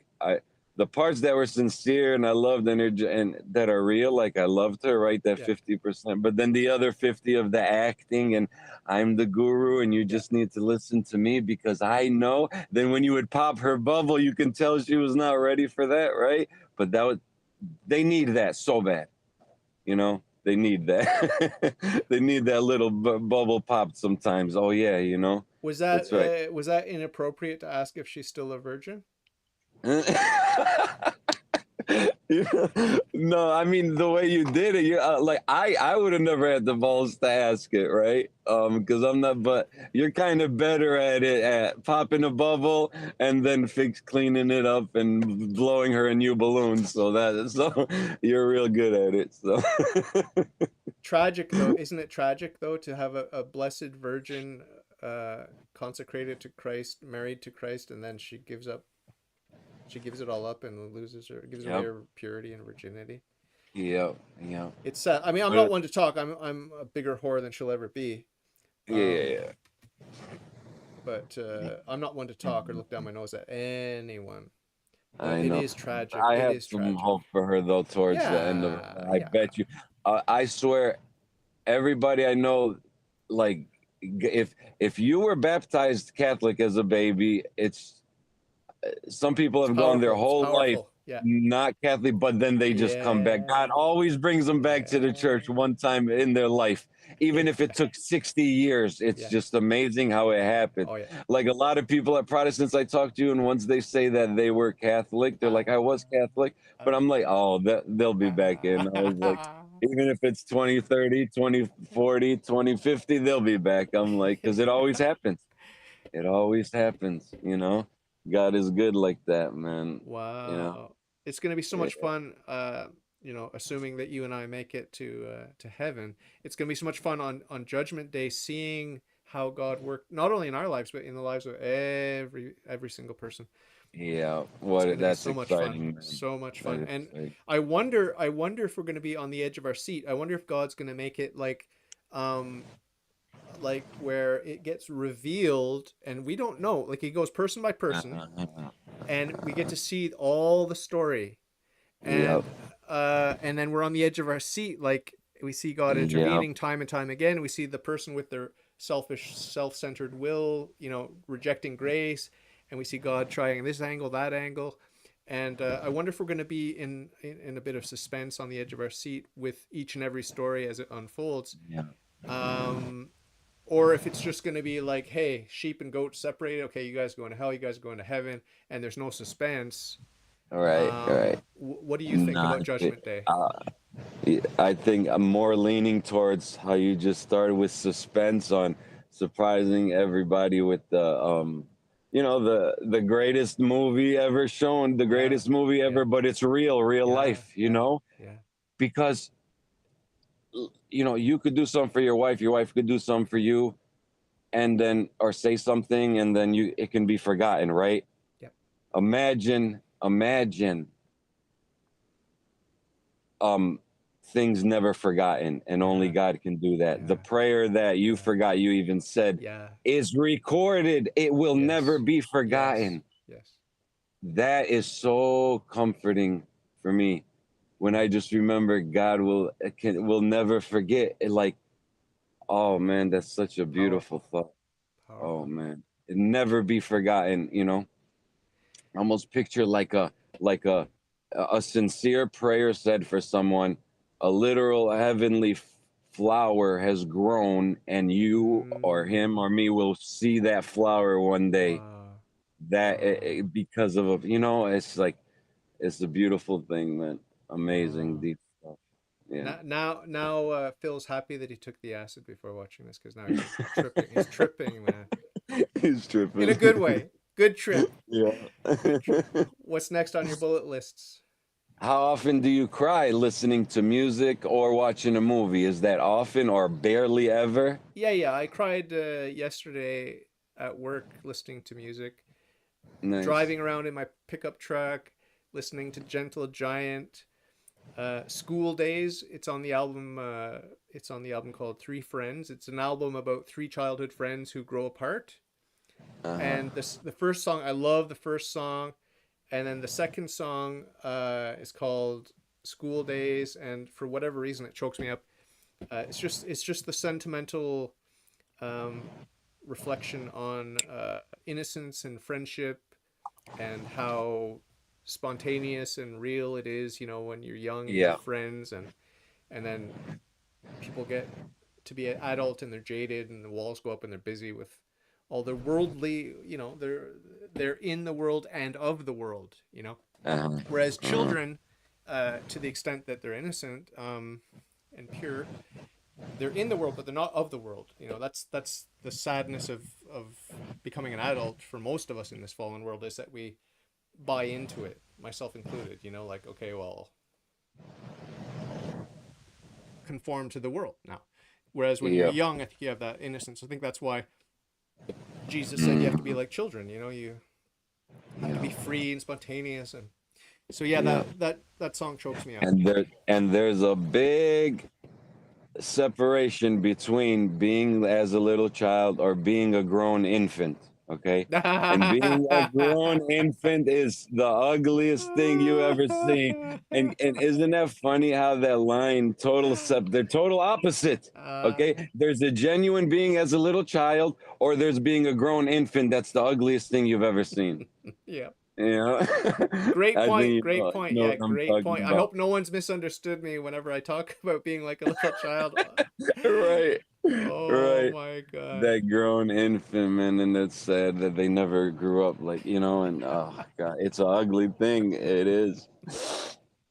[SPEAKER 2] the parts that were sincere and I loved and, and that are real, like, I loved her, right? That
[SPEAKER 1] Yeah,
[SPEAKER 2] 50%. But then the other 50 of the acting, and I'm the guru, and you
[SPEAKER 1] yeah.
[SPEAKER 2] just need to listen to me because I know. Then when you would pop her bubble, you can tell she was not ready for that, right? But they need that so bad. They need that. They need that little bubble popped sometimes. Oh yeah, that's right.
[SPEAKER 1] Was that inappropriate to ask if she's still a virgin?
[SPEAKER 2] No, I mean the way you did it, you like I would have never had the balls to ask it, right? Because I'm not, but you're kind of better at it, at popping a bubble and then cleaning it up and blowing her a new balloon. So you're real good at it. So
[SPEAKER 1] Tragic though, isn't it tragic though to have a blessed virgin consecrated to Christ, married to Christ, and then she gives it all up and gives away
[SPEAKER 2] yep,
[SPEAKER 1] her purity and virginity.
[SPEAKER 2] yep, yep.
[SPEAKER 1] It's sad. I mean, I'm not
[SPEAKER 2] But
[SPEAKER 1] one to talk. I'm a bigger whore than she'll ever be.
[SPEAKER 2] yeah,
[SPEAKER 1] Um,
[SPEAKER 2] yeah,
[SPEAKER 1] but
[SPEAKER 2] yeah.
[SPEAKER 1] I'm not one to talk or look down my nose at anyone. But
[SPEAKER 2] I
[SPEAKER 1] it
[SPEAKER 2] know.
[SPEAKER 1] is tragic.
[SPEAKER 2] I
[SPEAKER 1] It
[SPEAKER 2] have
[SPEAKER 1] is
[SPEAKER 2] some
[SPEAKER 1] tragic.
[SPEAKER 2] hope for her though towards the end of it.
[SPEAKER 1] Yeah,
[SPEAKER 2] I
[SPEAKER 1] yeah.
[SPEAKER 2] bet you. I swear, everybody I know, like, if you were baptized Catholic as a baby, it's some people
[SPEAKER 1] It's
[SPEAKER 2] have gone their
[SPEAKER 1] powerful. It's
[SPEAKER 2] whole life
[SPEAKER 1] powerful. Yeah.
[SPEAKER 2] not Catholic, but then they just come back. God
[SPEAKER 1] Yeah.
[SPEAKER 2] always brings them back to the
[SPEAKER 1] Yeah.
[SPEAKER 2] church one time in their life. Even if it
[SPEAKER 1] Yeah.
[SPEAKER 2] took 60 years, it's
[SPEAKER 1] Yeah.
[SPEAKER 2] just amazing how it happened.
[SPEAKER 1] Oh yeah.
[SPEAKER 2] Like a lot of people at Protestants I talk to, and once they say that they were Catholic, they're like, I was Catholic. But I'm like, oh, they'll be back in. I was like, even if it's 2030, 2040, 2050, they'll be back. I'm like, because it always happens. It always happens. God is good like that, man. You know?
[SPEAKER 1] Wow. It's going to be so much
[SPEAKER 2] Yeah.
[SPEAKER 1] fun, assuming that you and I make it to heaven. It's going to be so much fun on Judgment Day, seeing how God worked not only in our lives but in the lives of every single person.
[SPEAKER 2] Yeah.
[SPEAKER 1] It's going to be
[SPEAKER 2] That's
[SPEAKER 1] so much fun.
[SPEAKER 2] exciting, man.
[SPEAKER 1] So much
[SPEAKER 2] That
[SPEAKER 1] fun.
[SPEAKER 2] is
[SPEAKER 1] And
[SPEAKER 2] exciting.
[SPEAKER 1] I wonder if we're going to be on the edge of our seat. I wonder if God's going to make it um like where it gets revealed and we don't know. Like it goes person by person and we get to see all the story,
[SPEAKER 2] Yep.
[SPEAKER 1] and then we're on the edge of our seat, like we see God
[SPEAKER 2] Yep.
[SPEAKER 1] intervening time and time again. We see the person with their selfish, self-centered will, rejecting grace, and we see God trying this angle, that angle. And I wonder if we're going to be in a bit of suspense on the edge of our seat with each and every story as it unfolds.
[SPEAKER 2] Yeah.
[SPEAKER 1] um or if it's just going to be like, hey, sheep and goats separated, okay, you guys are going to hell, you guys are going to heaven, and there's no suspense.
[SPEAKER 2] All right. All right.
[SPEAKER 1] What do you think
[SPEAKER 2] Nah,
[SPEAKER 1] about Judgment Day?
[SPEAKER 2] uh, I think I'm more leaning towards how you just started with suspense on surprising everybody with the greatest movie ever shown, the
[SPEAKER 1] Yeah,
[SPEAKER 2] greatest movie
[SPEAKER 1] yeah,
[SPEAKER 2] ever, but it's real
[SPEAKER 1] yeah,
[SPEAKER 2] life,
[SPEAKER 1] yeah, yeah.
[SPEAKER 2] because you could do something for your wife could do something for you, and then or say something, and then it can be forgotten, right?
[SPEAKER 1] Yep.
[SPEAKER 2] Imagine, things never forgotten, and only
[SPEAKER 1] Yeah.
[SPEAKER 2] God can do that. The
[SPEAKER 1] Yeah.
[SPEAKER 2] prayer that you
[SPEAKER 1] Yeah.
[SPEAKER 2] forgot, you even said,
[SPEAKER 1] Yeah.
[SPEAKER 2] is recorded. It will never
[SPEAKER 1] Yes.
[SPEAKER 2] be
[SPEAKER 1] Yes.
[SPEAKER 2] forgotten.
[SPEAKER 1] Yes.
[SPEAKER 2] That is so comforting for me when I just remember God will never forget. Like, oh man, that's such a beautiful
[SPEAKER 1] Powerful.
[SPEAKER 2] thought. Oh
[SPEAKER 1] Powerful.
[SPEAKER 2] man, it never be forgotten. Almost picture like a sincere prayer said for someone. A literal heavenly flower has grown, and you or him
[SPEAKER 1] Mm.
[SPEAKER 2] or me will see that flower one day.
[SPEAKER 1] Wow.
[SPEAKER 2] That
[SPEAKER 1] Wow.
[SPEAKER 2] because of it's like it's a beautiful thing, man. Amazing
[SPEAKER 1] Wow.
[SPEAKER 2] deep stuff. Yeah.
[SPEAKER 1] Now, Phil's happy that he took the acid before watching this because now he's just tripping. He's tripping, man.
[SPEAKER 2] He's
[SPEAKER 1] In a
[SPEAKER 2] tripping.
[SPEAKER 1] good way. Good trip.
[SPEAKER 2] Yeah.
[SPEAKER 1] Good trip. What's next on your bullet lists?
[SPEAKER 2] How often do you cry listening to music or watching a movie? Is that often or barely ever?
[SPEAKER 1] Yeah. I cried yesterday at work listening to music,
[SPEAKER 2] Nice.
[SPEAKER 1] driving around in my pickup truck, listening to Gentle Giant. School Days. It's on the album. It's on the album called Three Friends. It's an album about three childhood friends who grow apart.
[SPEAKER 2] Uh-huh.
[SPEAKER 1] And the first song, I love the first song, and then the second song is called School Days, and for whatever reason it chokes me up. It's just the sentimental um, reflection on innocence and friendship and how spontaneous and real it is, when you're young and you have
[SPEAKER 2] Yeah.
[SPEAKER 1] friends, and then people get to be an adult and they're jaded and the walls go up and they're busy with all their worldly, they're in the world and of the world.
[SPEAKER 2] Uh-huh.
[SPEAKER 1] Whereas
[SPEAKER 2] Uh-huh.
[SPEAKER 1] children, to the extent that they're innocent and pure, they're in the world but they're not of the world. That's the sadness of becoming an adult for most of us in this fallen world, is that we buy into it, myself included. Like, okay, well, I'll conform to the world now. Whereas when you're
[SPEAKER 2] Yep.
[SPEAKER 1] young, I think you have that innocence. I think that's why Jesus said you have to be
[SPEAKER 2] Mhm.
[SPEAKER 1] like children. You have to
[SPEAKER 2] Yeah.
[SPEAKER 1] be free and spontaneous. And so yeah,
[SPEAKER 2] Yeah.
[SPEAKER 1] that song chokes me up.
[SPEAKER 2] And there's a big separation between being as a little child or being a grown infant, okay? And being a grown infant is the ugliest thing you ever seen. And isn't that funny how that line they're total opposite.
[SPEAKER 1] uh,
[SPEAKER 2] Okay? There's a genuine being as a little child, or there's being a grown infant. That's the ugliest thing you've ever seen.
[SPEAKER 1] yeah.
[SPEAKER 2] You know?
[SPEAKER 1] Great
[SPEAKER 2] I think
[SPEAKER 1] point.
[SPEAKER 2] you
[SPEAKER 1] Great
[SPEAKER 2] know,
[SPEAKER 1] point.
[SPEAKER 2] know
[SPEAKER 1] Yeah,
[SPEAKER 2] what I'm
[SPEAKER 1] great
[SPEAKER 2] talking
[SPEAKER 1] point. I
[SPEAKER 2] about.
[SPEAKER 1] hope no one's misunderstood me whenever I talk about being like a little child.
[SPEAKER 2] Right.
[SPEAKER 1] Oh
[SPEAKER 2] Right.
[SPEAKER 1] my god.
[SPEAKER 2] That grown infant, man, and it's sad that they never grew up, like, and oh god, it's an ugly thing. It is.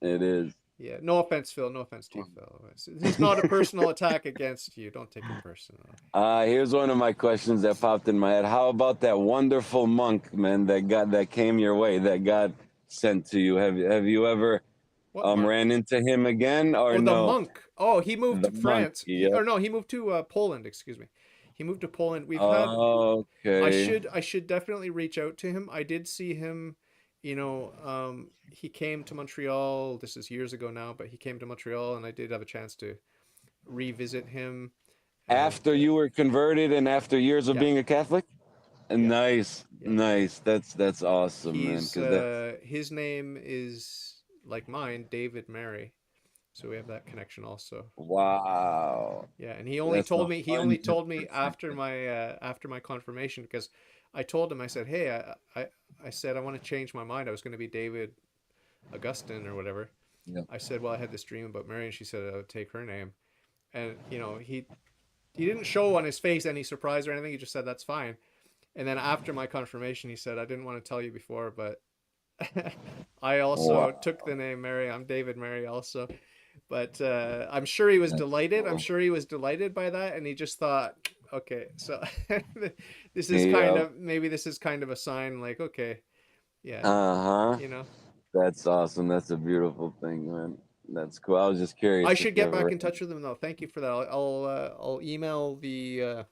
[SPEAKER 2] It is.
[SPEAKER 1] Yeah, no offense, Phil. No offense to you, Phil. This is not a personal attack against you. Don't take it personally.
[SPEAKER 2] Here's one of my questions that popped in my head. How about that wonderful monk, man, that came your way, that God sent to you? Have you ever
[SPEAKER 1] What monk?
[SPEAKER 2] ran into him again or
[SPEAKER 1] Oh, the
[SPEAKER 2] no?
[SPEAKER 1] monk. Oh, he moved
[SPEAKER 2] The
[SPEAKER 1] to
[SPEAKER 2] monk.
[SPEAKER 1] France.
[SPEAKER 2] Yep.
[SPEAKER 1] Or no, he moved to Poland. Excuse me. He moved to Poland. We've had. I
[SPEAKER 2] Okay.
[SPEAKER 1] should. I should definitely reach out to him. I did see him. He came to Montreal. This is years ago now, but he came to Montreal, and I did have a chance to revisit him. And
[SPEAKER 2] After you were converted and after years of
[SPEAKER 1] yeah,
[SPEAKER 2] being a Catholic?
[SPEAKER 1] yeah,
[SPEAKER 2] Nice,
[SPEAKER 1] yeah.
[SPEAKER 2] nice. That's awesome, man.
[SPEAKER 1] He's
[SPEAKER 2] Because that's
[SPEAKER 1] his name is like mine, David Mary. So we have that connection also.
[SPEAKER 2] wow.
[SPEAKER 1] Yeah, and he only
[SPEAKER 2] That's
[SPEAKER 1] told
[SPEAKER 2] a
[SPEAKER 1] me he only
[SPEAKER 2] hundred
[SPEAKER 1] told me
[SPEAKER 2] percent.
[SPEAKER 1] after my confirmation, because I told him, I said, "Hey, I said I want to change my mind. I was going to be David Augustine or whatever."
[SPEAKER 2] Yeah.
[SPEAKER 1] I said, "Well, I had this dream about Mary," and she said I would take her name. And he didn't show on his face any surprise or anything. He just said that's fine. And then after my confirmation, he said, "I didn't want to tell you before, but I also
[SPEAKER 2] Wow.
[SPEAKER 1] took the name Mary. I'm David Mary also." But I'm sure he was
[SPEAKER 2] That's
[SPEAKER 1] delighted. I'm
[SPEAKER 2] cool.
[SPEAKER 1] sure he was delighted by that, and he just thought, okay, so
[SPEAKER 2] Yeah.
[SPEAKER 1] maybe this is kind of a sign, like, okay, yeah,
[SPEAKER 2] Uh-huh.
[SPEAKER 1] you know.
[SPEAKER 2] That's awesome. That's a beautiful thing, man. That's cool. I was just
[SPEAKER 1] I
[SPEAKER 2] curious if
[SPEAKER 1] should
[SPEAKER 2] you
[SPEAKER 1] get
[SPEAKER 2] ever
[SPEAKER 1] back in touch with him though. Thank you for that. I'll email the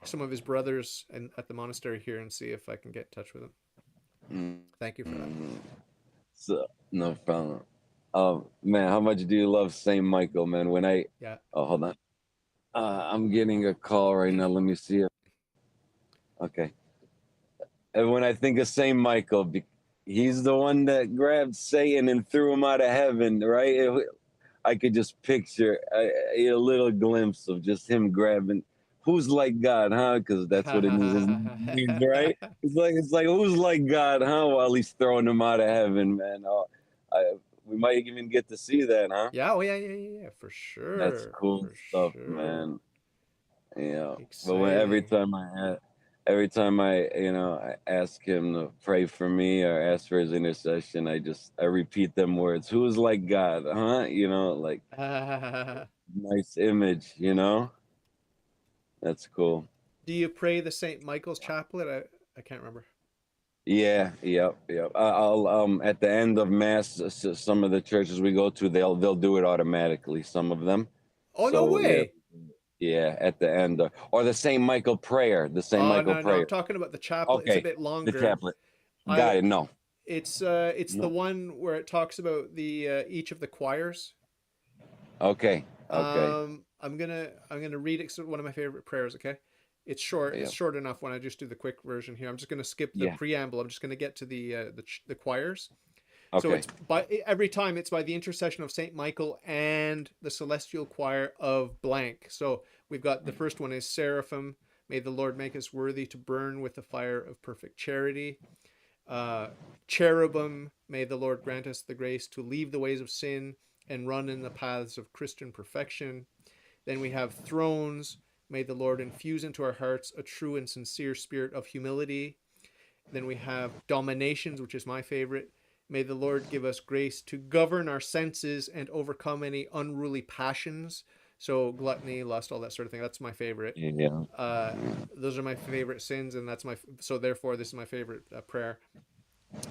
[SPEAKER 1] some of his brothers at the monastery here and see if I can get in touch with him.
[SPEAKER 2] ran.
[SPEAKER 1] Thank you for that.
[SPEAKER 2] Mm, so no problem. Man, how much do you love Saint Michael, man? When I
[SPEAKER 1] Yeah.
[SPEAKER 2] oh, hold on. I'm getting a call right now. Let me see it. Okay. And when I think of Saint Michael, he's the one that grabbed Satan and threw him out of heaven, right? I could just picture a little glimpse of just him grabbing. Who's like God, huh? Because that's what his name means, right? It's like who's like God, huh? While he's throwing him out of heaven, man. I, we might even get to see that, huh?
[SPEAKER 1] Yeah, oh yeah, yeah, yeah, yeah,
[SPEAKER 2] That's cool
[SPEAKER 1] for
[SPEAKER 2] stuff,
[SPEAKER 1] sure.
[SPEAKER 2] man. Yeah. But
[SPEAKER 1] Exciting.
[SPEAKER 2] every time I ask him to pray for me or ask for his intercession, I repeat them words. Who's like God, huh? Like nice image. That's cool.
[SPEAKER 1] Do you pray the St. Michael's chaplet? I can't remember.
[SPEAKER 2] Yeah, yep, yep. I'll at the end of mass, some of the churches we go to, they'll do it automatically. Some of them.
[SPEAKER 1] Oh, no
[SPEAKER 2] So yeah,
[SPEAKER 1] way.
[SPEAKER 2] yeah. At the end, or the Saint Michael prayer, the Saint
[SPEAKER 1] Oh,
[SPEAKER 2] Michael
[SPEAKER 1] no, no, I'm
[SPEAKER 2] prayer.
[SPEAKER 1] talking about the chaplet. It's a
[SPEAKER 2] Okay,
[SPEAKER 1] bit
[SPEAKER 2] the
[SPEAKER 1] longer.
[SPEAKER 2] chaplet. Got
[SPEAKER 1] I
[SPEAKER 2] it. No,
[SPEAKER 1] it's the
[SPEAKER 2] no.
[SPEAKER 1] one where it talks about the each of the choirs.
[SPEAKER 2] Okay, okay.
[SPEAKER 1] I'm gonna read it. It's one of my favorite prayers. Okay, it's short. It's
[SPEAKER 2] Yeah,
[SPEAKER 1] short enough when I just do the quick version here. I'm just gonna skip the
[SPEAKER 2] yeah.
[SPEAKER 1] preamble. I'm just gonna get to the choirs. So
[SPEAKER 2] Okay.
[SPEAKER 1] it's by every time it's by the intercession of Saint Michael and the celestial choir of blank. So we've got the first one is Seraphim. May the Lord make us worthy to burn with the fire of perfect charity. Uh, Cherubim, may the Lord grant us the grace to leave the ways of sin and run in the paths of Christian perfection. Then we have thrones. May the Lord infuse into our hearts a true and sincere spirit of humility. Then we have dominations, which is my favorite. May the Lord give us grace to govern our senses and overcome any unruly passions. So gluttony, lust, all that sort of thing. That's my favorite.
[SPEAKER 2] Yeah.
[SPEAKER 1] Uh, those are my favorite sins, and that's my so therefore this is my favorite prayer.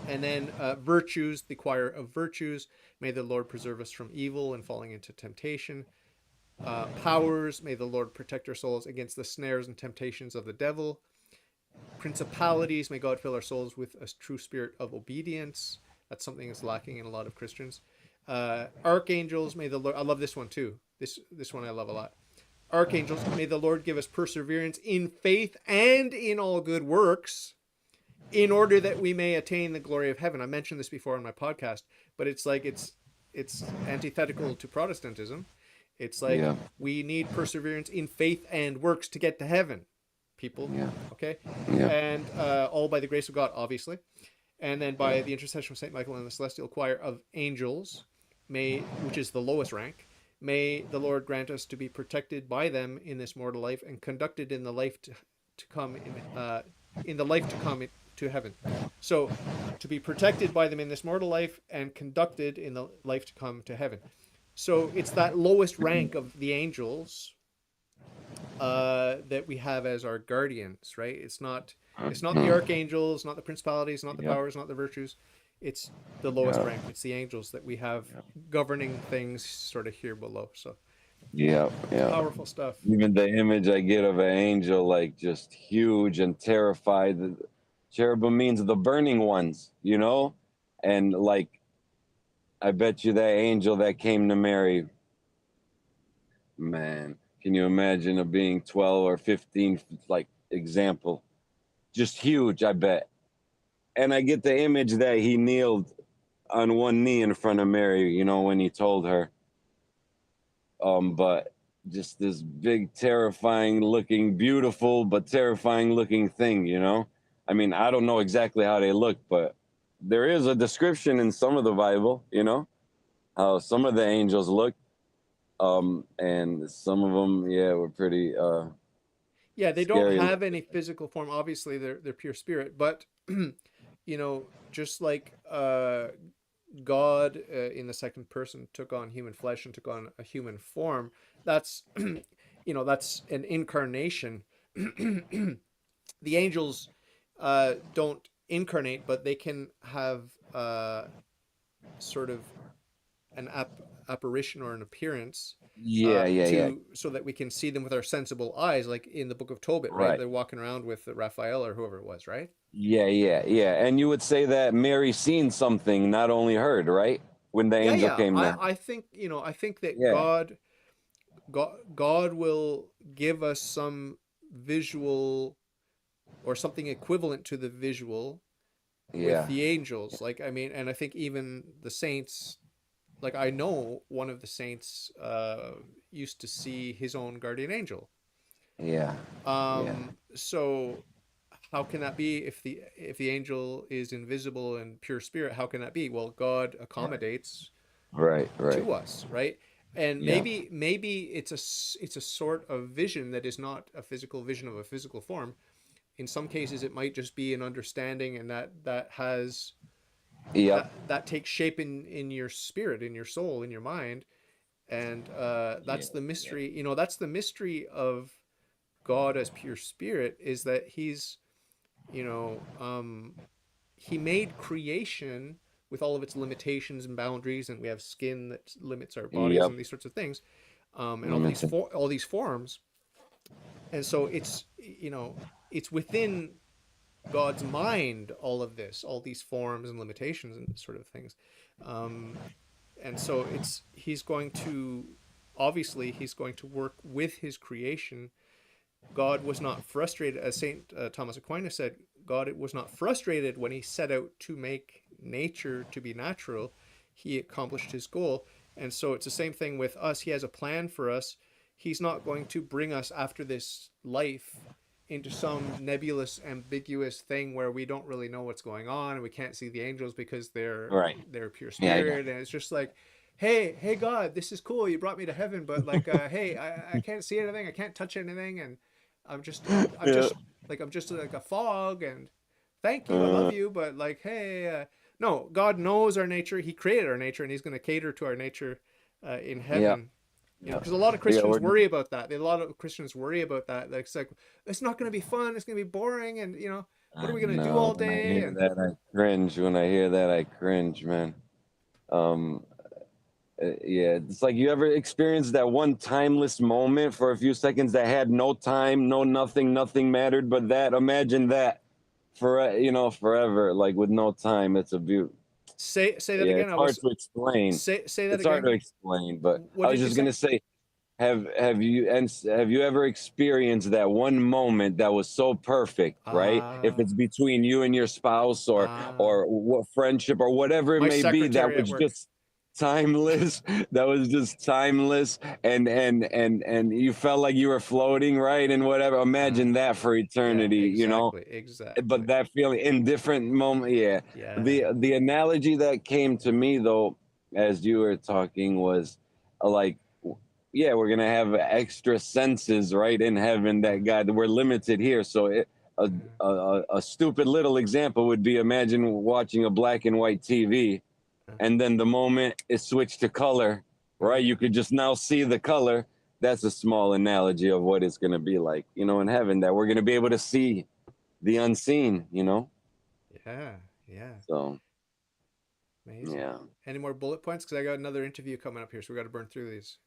[SPEAKER 1] And then virtues, the choir of virtues. May the Lord preserve us from evil and falling into temptation. Powers, may the Lord protect our souls against the snares and temptations of the devil. Principalities, may God fill our souls with a true spirit of obedience. That's something that's lacking in a lot of Christians. Archangels, may the Lord. I love this one too. This one I love a lot. Archangels, may the Lord give us perseverance in faith and in all good works, in order that we may attain the glory of heaven. I mentioned this before on my podcast, but it's like it's antithetical to Protestantism. It's like
[SPEAKER 2] Yeah.
[SPEAKER 1] we need perseverance in faith and works to get to heaven, people.
[SPEAKER 2] Yeah.
[SPEAKER 1] Okay,
[SPEAKER 2] Yeah.
[SPEAKER 1] and all by the grace of God, obviously, and then by the intercession of Saint Michael and the celestial choir of angels, which is the lowest rank, may the Lord grant us to be protected by them in this mortal life and conducted in the life to come in the life to come to heaven. So, to be protected by them in this mortal life and conducted in the life to come to heaven. So it's that lowest rank of the angels that we have as our guardians, right? It's not the
[SPEAKER 2] Mhm.
[SPEAKER 1] archangels, not the principalities, not the
[SPEAKER 2] Yep.
[SPEAKER 1] powers, not the virtues. It's the lowest
[SPEAKER 2] Yeah.
[SPEAKER 1] rank. It's the angels that we have
[SPEAKER 2] Yeah.
[SPEAKER 1] governing things sort of here below. So
[SPEAKER 2] Yeah. Yeah.
[SPEAKER 1] powerful stuff.
[SPEAKER 2] Even the image I get of an angel, like just huge and terrified. The cherubim means the burning ones. And like, I bet you that angel that came to Mary, man, can you imagine a being 12 or 15, like, example? Just huge, I bet. And I get the image that he kneeled on one knee in front of Mary, when he told her. But just this big, terrifying looking, beautiful, but terrifying looking thing. I mean, I don't know exactly how they look, but there is a description in some of the Bible, how some of the angels look. And some of them, yeah, were pretty
[SPEAKER 1] Yeah, they don't
[SPEAKER 2] scary
[SPEAKER 1] have
[SPEAKER 2] looking.
[SPEAKER 1] any physical form. Obviously, they're pure spirit, but just like God in the second person took on human flesh and took on a human form. That's that's an incarnation. The angels don't incarnate, but they can have sort of an apparition or an appearance
[SPEAKER 2] Yeah, yeah, yeah.
[SPEAKER 1] to so that we can see them with our sensible eyes, like in the Book of Tobit, right?
[SPEAKER 2] Right.
[SPEAKER 1] They're walking around with Raphael or whoever it was, right?
[SPEAKER 2] Yeah, yeah, yeah. And you would say that Mary seen something, not only heard, right? when the
[SPEAKER 1] Yeah,
[SPEAKER 2] angel
[SPEAKER 1] yeah.
[SPEAKER 2] came down.
[SPEAKER 1] I think, I think that
[SPEAKER 2] Yeah,
[SPEAKER 1] God will give us some visual or something equivalent to the visual with
[SPEAKER 2] yeah,
[SPEAKER 1] the angels. Like, I mean, and I think even the saints, like I know one of the saints used to see his own guardian angel.
[SPEAKER 2] yeah, yeah,
[SPEAKER 1] So how can that be if the angel is invisible and pure spirit? How can that be? Well, God
[SPEAKER 2] right,
[SPEAKER 1] accommodates
[SPEAKER 2] right, right.
[SPEAKER 1] to us, right? And
[SPEAKER 2] Yeah,
[SPEAKER 1] maybe it's a sort of vision that is not a physical vision of a physical form. In some cases, it might just be an understanding, and that has
[SPEAKER 2] yep,
[SPEAKER 1] that takes shape in your spirit, in your soul, in your mind, and
[SPEAKER 2] yeah,
[SPEAKER 1] that's the
[SPEAKER 2] yeah,
[SPEAKER 1] mystery. That's the mystery of God as pure spirit, is that you know um, he made creation with all of its limitations and boundaries, and we have skin that limits our bodies
[SPEAKER 2] yep.
[SPEAKER 1] and these sorts of things, and
[SPEAKER 2] Limited.
[SPEAKER 1] all these forms. And so it's within God's mind, all of this, all these forms and limitations and sort of things. Um, and so he's going to, obviously, he's going to work with his creation. God was not frustrated, as Saint Thomas Aquinas said. God was not frustrated when he set out to make nature to be natural. He accomplished his goal. And so it's the same thing with us. He has a plan for us. He's not going to bring us after this life into some nebulous, ambiguous thing where we don't really know what's going on and we can't see the angels because
[SPEAKER 2] Right.
[SPEAKER 1] they're pure
[SPEAKER 2] Yeah, yeah.
[SPEAKER 1] spirit. And it's just like, hey God, this is cool, you brought me to heaven, but like hey, I can't see anything, I can't touch anything, and I'm
[SPEAKER 2] Yeah.
[SPEAKER 1] just I'm just like a fog, and thank you, I love
[SPEAKER 2] Uh,
[SPEAKER 1] you, but like, hey, no, God knows our nature. He created our nature, and He's going to cater to our nature in
[SPEAKER 2] yeah,
[SPEAKER 1] heaven.
[SPEAKER 2] yeah,
[SPEAKER 1] Because a lot of
[SPEAKER 2] yeah.
[SPEAKER 1] Christians worry about that. A lot of Christians worry about that. Like, it's like, it's not going to be fun. It's going to be boring, and what are
[SPEAKER 2] I
[SPEAKER 1] we going to do
[SPEAKER 2] know.
[SPEAKER 1] all
[SPEAKER 2] When I
[SPEAKER 1] day?
[SPEAKER 2] hear
[SPEAKER 1] And
[SPEAKER 2] that, I cringe. When I hear that, I cringe, man. Um, yeah, it's like you ever experienced that one timeless moment for a few seconds that had no time, no nothing, nothing mattered but that. Imagine that for forever, like with no time. It's a beaut.
[SPEAKER 1] say that
[SPEAKER 2] Yeah,
[SPEAKER 1] again.
[SPEAKER 2] it's
[SPEAKER 1] I
[SPEAKER 2] hard
[SPEAKER 1] was
[SPEAKER 2] to explain.
[SPEAKER 1] say that
[SPEAKER 2] It's hard to
[SPEAKER 1] again.
[SPEAKER 2] explain, but
[SPEAKER 1] What
[SPEAKER 2] I was
[SPEAKER 1] did you
[SPEAKER 2] just
[SPEAKER 1] say?
[SPEAKER 2] gonna say, have you ever experienced that one moment that was so perfect, right? If
[SPEAKER 1] Ah,
[SPEAKER 2] it's between you and your spouse,
[SPEAKER 1] ah.
[SPEAKER 2] or what friendship or whatever it
[SPEAKER 1] My
[SPEAKER 2] may be, that
[SPEAKER 1] secretary at
[SPEAKER 2] was
[SPEAKER 1] work.
[SPEAKER 2] just timeless. That was just timeless, and you felt like you were floating, right? And whatever. Imagine
[SPEAKER 1] Ah,
[SPEAKER 2] that for
[SPEAKER 1] yeah,
[SPEAKER 2] eternity,
[SPEAKER 1] exactly,
[SPEAKER 2] but
[SPEAKER 1] exactly.
[SPEAKER 2] that feeling in different moment, yeah.
[SPEAKER 1] Yeah.
[SPEAKER 2] The analogy that came to me though, as you were talking, was like, yeah, we're gonna have extra senses, right, in heaven, that God, we're limited here. So
[SPEAKER 1] Yeah.
[SPEAKER 2] a stupid little example would be, imagine watching a black and white TV, and then the moment it switched to color, right, you
[SPEAKER 1] Mm.
[SPEAKER 2] could just now see the color. That's a small analogy of what it's gonna be like, in heaven, that we're gonna be able to see the unseen.
[SPEAKER 1] Yeah, yeah.
[SPEAKER 2] So
[SPEAKER 1] Amazing.
[SPEAKER 2] yeah.
[SPEAKER 1] Any more bullet points? Because I got another interview coming up here, so we got to burn through these.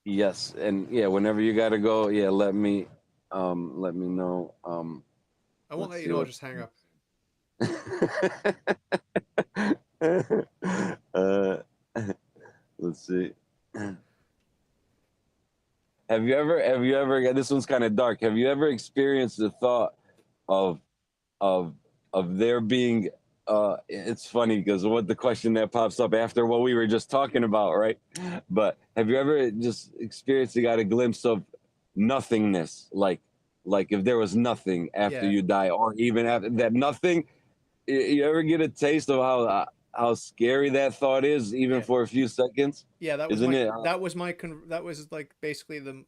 [SPEAKER 2] Yes, and yeah, whenever you gotta go, yeah, let me know.
[SPEAKER 1] I won't
[SPEAKER 2] Let's
[SPEAKER 1] let you
[SPEAKER 2] see
[SPEAKER 1] know. I'll
[SPEAKER 2] what.
[SPEAKER 1] just hang up.
[SPEAKER 2] uh, let's see. Have you ever, this one's kind of dark. Have you ever experienced the thought of of there being, it's funny because what the question that pops up after what we were just talking about, right? But have you ever just experienced, you got a glimpse of nothingness, like if there was nothing after
[SPEAKER 1] Yeah,
[SPEAKER 2] you die, or even after that nothing, you ever get a taste of how scary that thought is, even
[SPEAKER 1] yeah,
[SPEAKER 2] for a few seconds?
[SPEAKER 1] yeah.
[SPEAKER 2] Isn't it?
[SPEAKER 1] That was like basically the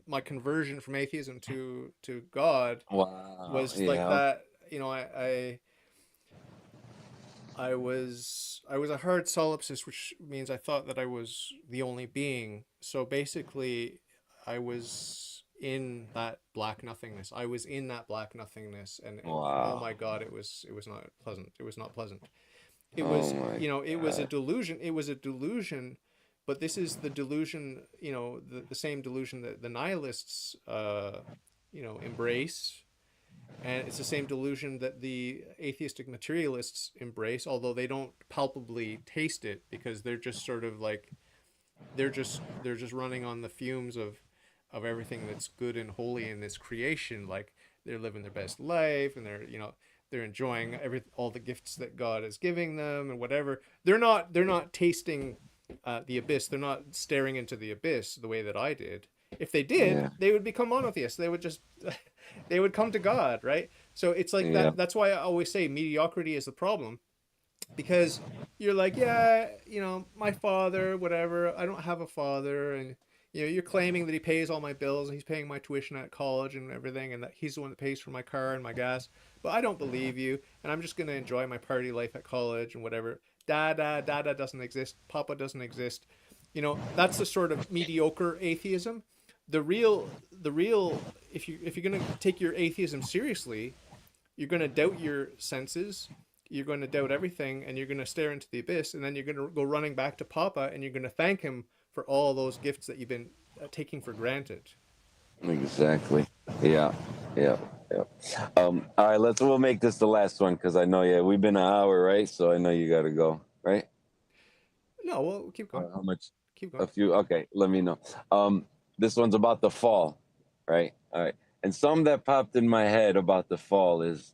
[SPEAKER 1] my conversion from atheism to God
[SPEAKER 2] Wow.
[SPEAKER 1] was like
[SPEAKER 2] Yeah.
[SPEAKER 1] that. I was a hard solipsist, which means I thought that I was the only being. So basically, I was in that black nothingness. I was in that black nothingness, and oh
[SPEAKER 2] Wow.
[SPEAKER 1] my God, it was not pleasant. It was not pleasant. It
[SPEAKER 2] Oh
[SPEAKER 1] was,
[SPEAKER 2] my
[SPEAKER 1] it was a
[SPEAKER 2] God.
[SPEAKER 1] delusion. It was a delusion, but this is the delusion. The same delusion that the nihilists, embrace, And it's the same delusion that the atheistic materialists embrace, although they don't palpably taste it because they're just sort of like they're just running on the fumes of everything that's good and holy in this creation. Like they're living their best life and they're enjoying all the gifts that God is giving them and whatever. They're not tasting the abyss. They're not staring into the abyss the way that I did. If they did,
[SPEAKER 2] Yeah.
[SPEAKER 1] they would become monotheists. They would just they would come to God, right? So it's like
[SPEAKER 2] Yeah.
[SPEAKER 1] that. That's why I always say mediocrity is the problem, because you're like, yeah, my father, whatever. I don't have a father, and you're claiming that he pays all my bills and he's paying my tuition at college and everything, and that he's the one that pays for my car and my gas. But I don't believe you, and I'm just gonna enjoy my party life at college and whatever. Dada doesn't exist. Papa doesn't exist. That's the sort of mediocre atheism. The real, if you're gonna take your atheism seriously, you're going to doubt your senses, you're going to doubt everything, and you're going to stare into the abyss, and then you're going to go running back to Papa, and you're going to thank him for all those gifts that you've been taking for granted.
[SPEAKER 2] Exactly. Yeah. Yeah. Yeah. All right, we'll make this the last one because I know, yeah, we've been an hour, right? So I know you got to go, right?
[SPEAKER 1] No, well, keep going.
[SPEAKER 2] How much?
[SPEAKER 1] Keep
[SPEAKER 2] A
[SPEAKER 1] going.
[SPEAKER 2] few. Okay, let me know. This one's about the fall, right? All right. And some that popped in my head about the fall is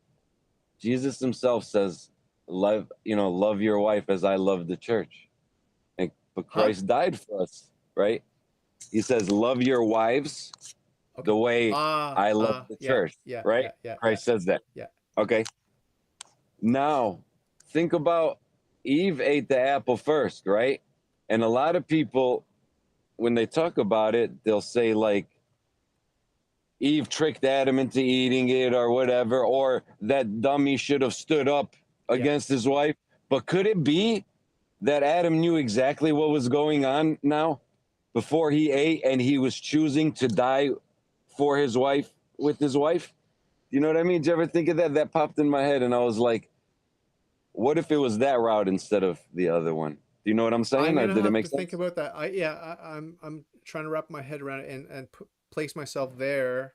[SPEAKER 2] Jesus himself says, love your wife as I love the church. But
[SPEAKER 1] Huh?
[SPEAKER 2] Christ died for us, right? He says, love your wives the
[SPEAKER 1] Okay.
[SPEAKER 2] way I love the
[SPEAKER 1] Yeah,
[SPEAKER 2] church,
[SPEAKER 1] yeah, yeah,
[SPEAKER 2] right?
[SPEAKER 1] yeah, yeah,
[SPEAKER 2] Christ says that.
[SPEAKER 1] yeah.
[SPEAKER 2] Okay. Now, think about Eve ate the apple first, right? And a lot of people, when they talk about it, they'll say, like, Eve tricked Adam into eating it or whatever, or that dummy should have stood up
[SPEAKER 1] Yeah.
[SPEAKER 2] against his wife. But could it be that Adam knew exactly what was going on now before he ate and he was choosing to die for his wife with his wife? You know what I mean? Did you ever think of that? That popped in my head and I was like, what if it was that route instead of the other one? Do you know what I'm saying?
[SPEAKER 1] I'm
[SPEAKER 2] Or
[SPEAKER 1] gonna
[SPEAKER 2] did it
[SPEAKER 1] have
[SPEAKER 2] make
[SPEAKER 1] to think
[SPEAKER 2] sense?
[SPEAKER 1] about that. I'm trying to wrap my head around it and place myself there.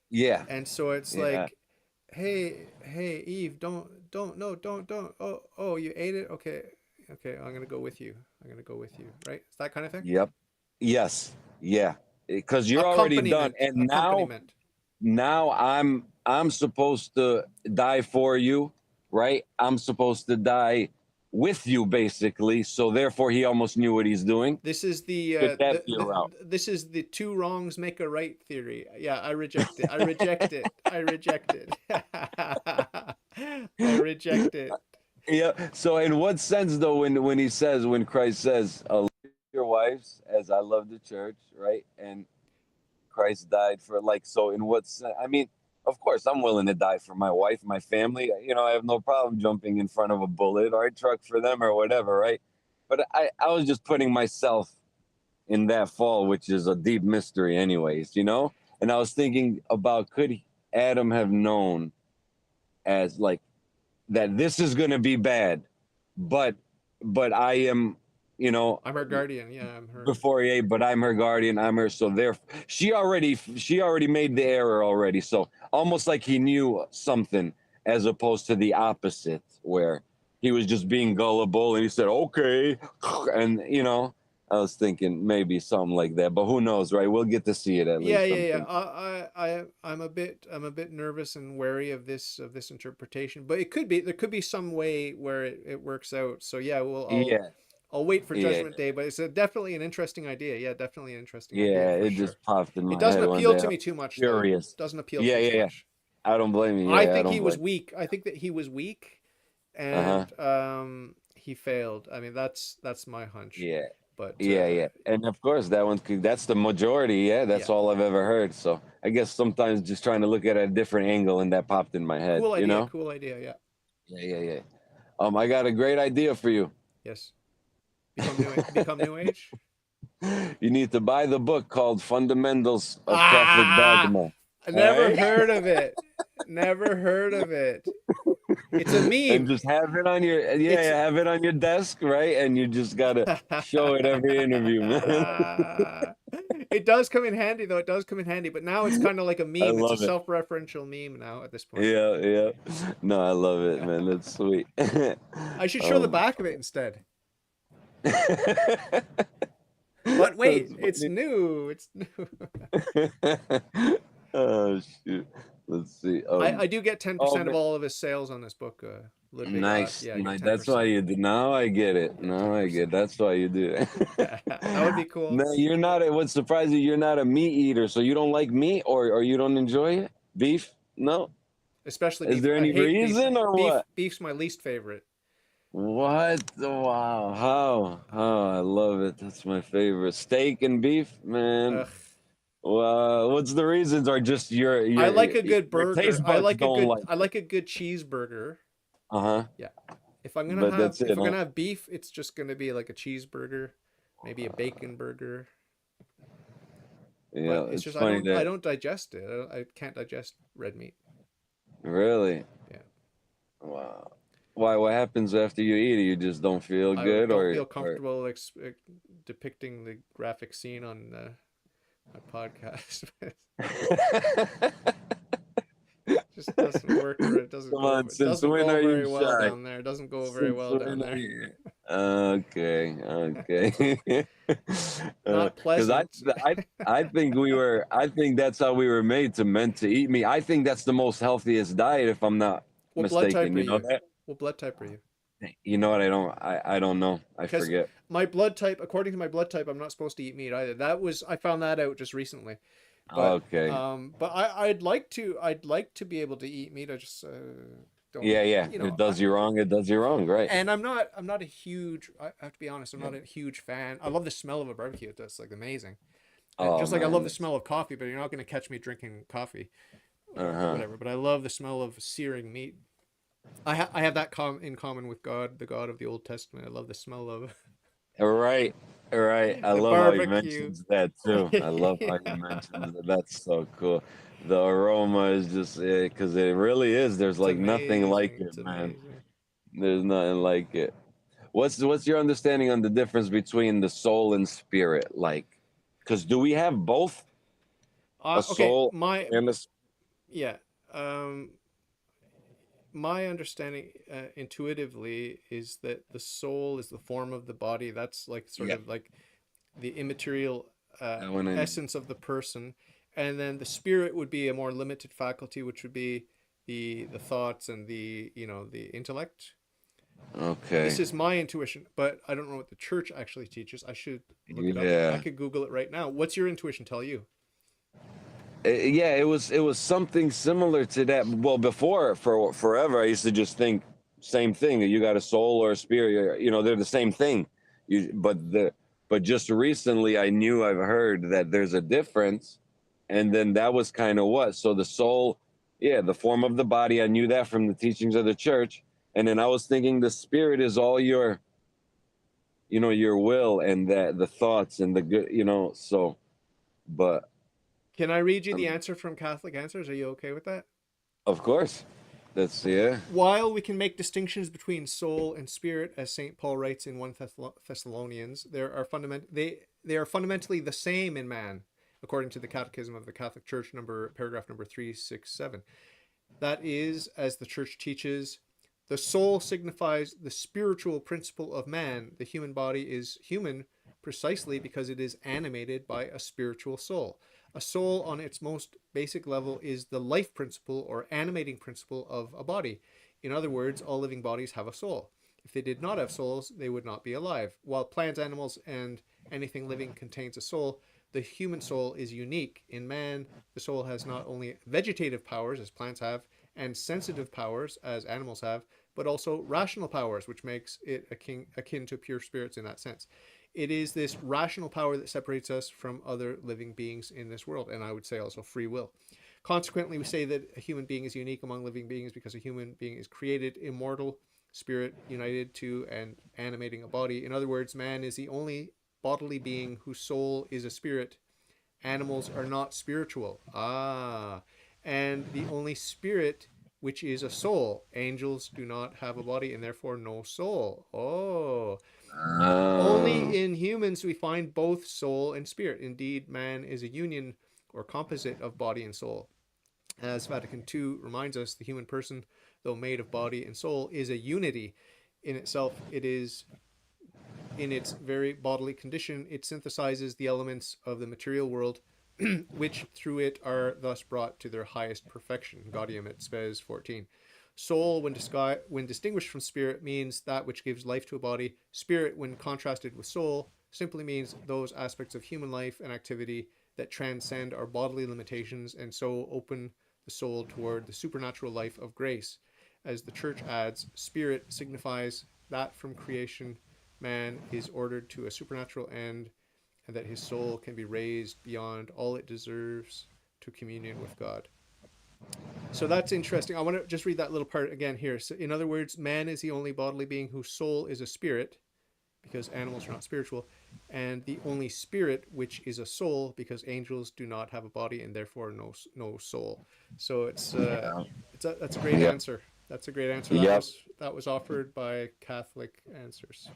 [SPEAKER 2] Yeah.
[SPEAKER 1] And so it's
[SPEAKER 2] Yeah.
[SPEAKER 1] like, hey, Eve, don't, no, don't. Oh, you ate it? Okay, I'm gonna go with you. I'm gonna go with you. Right? It's that kind of thing.
[SPEAKER 2] Yep. Yes. Yeah. Because you're already done.
[SPEAKER 1] Accompaniment,
[SPEAKER 2] And
[SPEAKER 1] accompaniment.
[SPEAKER 2] now I'm supposed to die for you, right? I'm supposed to die with you basically. So therefore he almost knew what he's doing.
[SPEAKER 1] This is the
[SPEAKER 2] Could that be a route?
[SPEAKER 1] this is the two wrongs make a right theory. Yeah, I reject it. I reject it. I reject it. I reject it.
[SPEAKER 2] Yeah. So in what sense though, when Christ says, love your wives as I love the church, right? And Christ died for, like, so in what sense? I mean, of course I'm willing to die for my wife, my family. I have no problem jumping in front of a bullet or a truck for them or whatever, right? But I was just putting myself in that fall, which is a deep mystery anyways. And I was thinking about, could Adam have known as, like, that this is going to be bad, but I am, you know,
[SPEAKER 1] I'm her guardian. Yeah, I'm her.
[SPEAKER 2] before he ate, but I'm her guardian. I'm her. So there, she already made the error already. So almost like he knew something, as opposed to the opposite, where he was just being gullible and he said, okay. And, I was thinking maybe something like that, but who knows, right? We'll get to see it at
[SPEAKER 1] Yeah,
[SPEAKER 2] least,
[SPEAKER 1] yeah,
[SPEAKER 2] I'm
[SPEAKER 1] yeah.
[SPEAKER 2] thinking.
[SPEAKER 1] I'm a bit nervous and wary of this interpretation, but there could be some way where it works out. So yeah,
[SPEAKER 2] Yeah.
[SPEAKER 1] I'll wait for
[SPEAKER 2] Yeah.
[SPEAKER 1] Judgment Day, but it's definitely an interesting idea. Yeah, definitely an interesting idea
[SPEAKER 2] Yeah.
[SPEAKER 1] for
[SPEAKER 2] It
[SPEAKER 1] sure.
[SPEAKER 2] just popped in
[SPEAKER 1] It
[SPEAKER 2] my
[SPEAKER 1] doesn't
[SPEAKER 2] head one
[SPEAKER 1] appeal
[SPEAKER 2] day.
[SPEAKER 1] to
[SPEAKER 2] I
[SPEAKER 1] me
[SPEAKER 2] was
[SPEAKER 1] too much though.
[SPEAKER 2] furious.
[SPEAKER 1] Doesn't appeal
[SPEAKER 2] Yeah.
[SPEAKER 1] to me
[SPEAKER 2] Yeah.
[SPEAKER 1] too
[SPEAKER 2] Yeah.
[SPEAKER 1] much.
[SPEAKER 2] I don't blame you.
[SPEAKER 1] I
[SPEAKER 2] Yeah. I
[SPEAKER 1] think
[SPEAKER 2] don't
[SPEAKER 1] he was
[SPEAKER 2] blame
[SPEAKER 1] weak. I think that he was weak,
[SPEAKER 2] you. Uh-huh.
[SPEAKER 1] and he failed. I mean, that's my hunch.
[SPEAKER 2] Yeah.
[SPEAKER 1] But
[SPEAKER 2] Yeah, yeah. And of course, that's the majority. Yeah, that's
[SPEAKER 1] yeah,
[SPEAKER 2] all I've ever heard. So I guess sometimes just trying to look at a different angle, and that popped in my head,
[SPEAKER 1] cool
[SPEAKER 2] you
[SPEAKER 1] idea.
[SPEAKER 2] know?
[SPEAKER 1] Cool idea. Yeah.
[SPEAKER 2] Yeah, yeah, yeah. I got a great idea for you.
[SPEAKER 1] Yes. Become new age.
[SPEAKER 2] You need to buy the book called Fundamentals of Catholic
[SPEAKER 1] Ah,
[SPEAKER 2] Dogma.
[SPEAKER 1] I
[SPEAKER 2] All
[SPEAKER 1] never
[SPEAKER 2] right?
[SPEAKER 1] heard of it. Never heard of it. It's a
[SPEAKER 2] And
[SPEAKER 1] meme.
[SPEAKER 2] just have it on your
[SPEAKER 1] It's
[SPEAKER 2] have it on your desk, right? And you just gotta show it every interview, man.
[SPEAKER 1] it's It does come in handy, though. It does come in handy, but now it's kind of like a
[SPEAKER 2] I
[SPEAKER 1] meme. It's a
[SPEAKER 2] love it.
[SPEAKER 1] self-referential meme now at this point.
[SPEAKER 2] Yeah, yeah. No, I love it, man. That's sweet.
[SPEAKER 1] I should show the
[SPEAKER 2] um,
[SPEAKER 1] back of it instead.
[SPEAKER 2] that's
[SPEAKER 1] But wait, it's
[SPEAKER 2] funny.
[SPEAKER 1] new. It's new.
[SPEAKER 2] Oh shoot. Let's see.
[SPEAKER 1] I do get
[SPEAKER 2] Oh
[SPEAKER 1] 10% of
[SPEAKER 2] man.
[SPEAKER 1] all of his sales on this book, Ludwig.
[SPEAKER 2] Nice.
[SPEAKER 1] Yeah, I get
[SPEAKER 2] Nice. That's why
[SPEAKER 1] 10%.
[SPEAKER 2] you do. Now I get it.
[SPEAKER 1] Yeah,
[SPEAKER 2] Now I get.
[SPEAKER 1] 10%.
[SPEAKER 2] That's why you do it.
[SPEAKER 1] That would be cool.
[SPEAKER 2] No, you're not. What surprises you? You're not a meat eater, so you don't like meat, or you don't enjoy it. Beef? No.
[SPEAKER 1] Especially
[SPEAKER 2] Is
[SPEAKER 1] beef.
[SPEAKER 2] there
[SPEAKER 1] I
[SPEAKER 2] any
[SPEAKER 1] hate beef.
[SPEAKER 2] reason or what?
[SPEAKER 1] Beef's my least favorite.
[SPEAKER 2] What? Wow. How? How? I love it. That's my favorite. Steak and beef, man.
[SPEAKER 1] Ugh.
[SPEAKER 2] Well, what's the reasons? Are just
[SPEAKER 1] I like a good
[SPEAKER 2] your
[SPEAKER 1] burger.
[SPEAKER 2] taste buds don't like
[SPEAKER 1] I like a good cheeseburger.
[SPEAKER 2] Uh-huh.
[SPEAKER 1] Yeah.
[SPEAKER 2] But that's
[SPEAKER 1] If
[SPEAKER 2] it,
[SPEAKER 1] I'm
[SPEAKER 2] huh?
[SPEAKER 1] gonna have beef, it's just gonna be like a cheeseburger, maybe a bacon burger.
[SPEAKER 2] Yeah,
[SPEAKER 1] But it's
[SPEAKER 2] it's
[SPEAKER 1] just
[SPEAKER 2] funny
[SPEAKER 1] I
[SPEAKER 2] that
[SPEAKER 1] don't digest it. I can't digest red meat.
[SPEAKER 2] really.
[SPEAKER 1] Yeah.
[SPEAKER 2] Wow. Why? What happens after you eat it? You just don't feel
[SPEAKER 1] I
[SPEAKER 2] good,
[SPEAKER 1] don't feel
[SPEAKER 2] or
[SPEAKER 1] comfortable depicting the graphic scene on my podcast. Just doesn't work, or it doesn't
[SPEAKER 2] Come
[SPEAKER 1] go
[SPEAKER 2] on,
[SPEAKER 1] over. It
[SPEAKER 2] since
[SPEAKER 1] doesn't
[SPEAKER 2] when
[SPEAKER 1] go
[SPEAKER 2] are you
[SPEAKER 1] very well
[SPEAKER 2] shy?
[SPEAKER 1] down there. It doesn't go very
[SPEAKER 2] Since
[SPEAKER 1] well down
[SPEAKER 2] when are
[SPEAKER 1] there.
[SPEAKER 2] you? Okay, okay.
[SPEAKER 1] Not
[SPEAKER 2] Because
[SPEAKER 1] pleasant.
[SPEAKER 2] I think we were. I think that's how we were made to meant to eat meat. I think that's the most healthiest diet, if I'm not
[SPEAKER 1] What blood type
[SPEAKER 2] mistaken.
[SPEAKER 1] are
[SPEAKER 2] You know
[SPEAKER 1] you?
[SPEAKER 2] that?
[SPEAKER 1] What blood type are you?
[SPEAKER 2] You know what? I don't know. I
[SPEAKER 1] Because
[SPEAKER 2] forget.
[SPEAKER 1] my blood type, according to my blood type, I'm not supposed to eat meat either. I found that out just recently. But
[SPEAKER 2] Okay.
[SPEAKER 1] I'd like to be able to eat meat. I just don't,
[SPEAKER 2] Yeah, yeah.
[SPEAKER 1] you
[SPEAKER 2] It
[SPEAKER 1] know.
[SPEAKER 2] does you wrong. It does you wrong. Right.
[SPEAKER 1] And I'm not a huge. I have to be honest. I'm not a huge fan. I love the smell of a barbecue. It's like amazing. And
[SPEAKER 2] Oh
[SPEAKER 1] just like I love
[SPEAKER 2] man.
[SPEAKER 1] the smell of coffee, but you're not going to catch me drinking coffee or
[SPEAKER 2] Uh-huh.
[SPEAKER 1] whatever. But I love the smell of searing meat. I have that in common with God, the God of the Old Testament. I love the smell of
[SPEAKER 2] Right, right. I
[SPEAKER 1] the
[SPEAKER 2] love how you
[SPEAKER 1] barbecue.
[SPEAKER 2] mentioned that too. I love how you mentioned that. That's so cool. The aroma is just because it really is. There's
[SPEAKER 1] It's
[SPEAKER 2] like nothing like
[SPEAKER 1] amazing.
[SPEAKER 2] it,
[SPEAKER 1] It's
[SPEAKER 2] man.
[SPEAKER 1] amazing.
[SPEAKER 2] There's nothing like it. What's your understanding on the difference between the soul and spirit? Like, because do we have both a
[SPEAKER 1] Okay,
[SPEAKER 2] soul and a
[SPEAKER 1] yeah. Um, my understanding intuitively is that the soul is the form of the body. That's like sort
[SPEAKER 2] yeah?
[SPEAKER 1] of like the immaterial
[SPEAKER 2] I want to.
[SPEAKER 1] essence of the person, and then the spirit would be a more limited faculty, which would be the thoughts and the the intellect. This
[SPEAKER 2] Okay.
[SPEAKER 1] is my intuition, but I don't know what the church actually teaches. I should look it up. I
[SPEAKER 2] Yeah.
[SPEAKER 1] could Google it right now. What's your intuition tell you?
[SPEAKER 2] Yeah, it was something similar to that. Well, before for forever, I used to just think same thing. You got a soul or a spirit. They're the same thing. But just recently, I knew I've heard that there's a difference, and then that was kind of what. So the soul, yeah, the form of the body. I knew that from the teachings of the church, and then I was thinking the spirit is all your will and that the thoughts and the good. So, but.
[SPEAKER 1] Can I read you the
[SPEAKER 2] um,
[SPEAKER 1] answer from Catholic Answers? Are you okay with that?
[SPEAKER 2] Of course. That's yeah.
[SPEAKER 1] While we can make distinctions between soul and spirit, as St. Paul writes in 1 Thessalonians, they are fundamentally the same in man, according to the Catechism of the Catholic Church, paragraph number 367. That is, as the Church teaches, the soul signifies the spiritual principle of man. The human body is human precisely because it is animated by a spiritual soul. A soul, on its most basic level, is the life principle or animating principle of a body. In other words, all living bodies have a soul. If they did not have souls, they would not be alive. While plants, animals, and anything living contains a soul, the human soul is unique. In man, the soul has not only vegetative powers, as plants have, and sensitive powers, as animals have, but also rational powers, which makes it akin to pure spirits in that sense. It is this rational power that separates us from other living beings in this world, and I would say also free will. Consequently, we say that a human being is unique among living beings because a human being is created immortal, spirit united to and animating a body. In other words, man is the only bodily being whose soul is a spirit. Animals are not spiritual. And the only spirit which is a soul. Angels do not have a body and therefore no soul. Oh,
[SPEAKER 2] Oh,
[SPEAKER 1] only in human humans, we find both soul and spirit. Indeed, man is a union or composite of body and soul. As Vatican II reminds us, the human person, though made of body and soul, is a unity in itself. It is, in its very bodily condition, it synthesizes the elements of the material world, which through it are thus brought to their highest perfection. Gaudium et Spes 14. Soul, when distinguished from spirit, means that which gives life to a body. Spirit, when contrasted with soul, simply means those aspects of human life and activity that transcend our bodily limitations and so open the soul toward the supernatural life of grace. As the Church adds, spirit signifies that from creation man is ordered to a supernatural end, and that his soul can be raised beyond all it deserves to communion with God. So that's interesting. I want to just read that little part again here. So, in other words, man is the only bodily being whose soul is a spirit, because animals are not spiritual, and the only spirit which is a soul, because angels do not have a body and therefore no soul. So that's a great
[SPEAKER 2] Yep.
[SPEAKER 1] answer. That's a great answer.
[SPEAKER 2] Yep.
[SPEAKER 1] That was offered by Catholic Answers.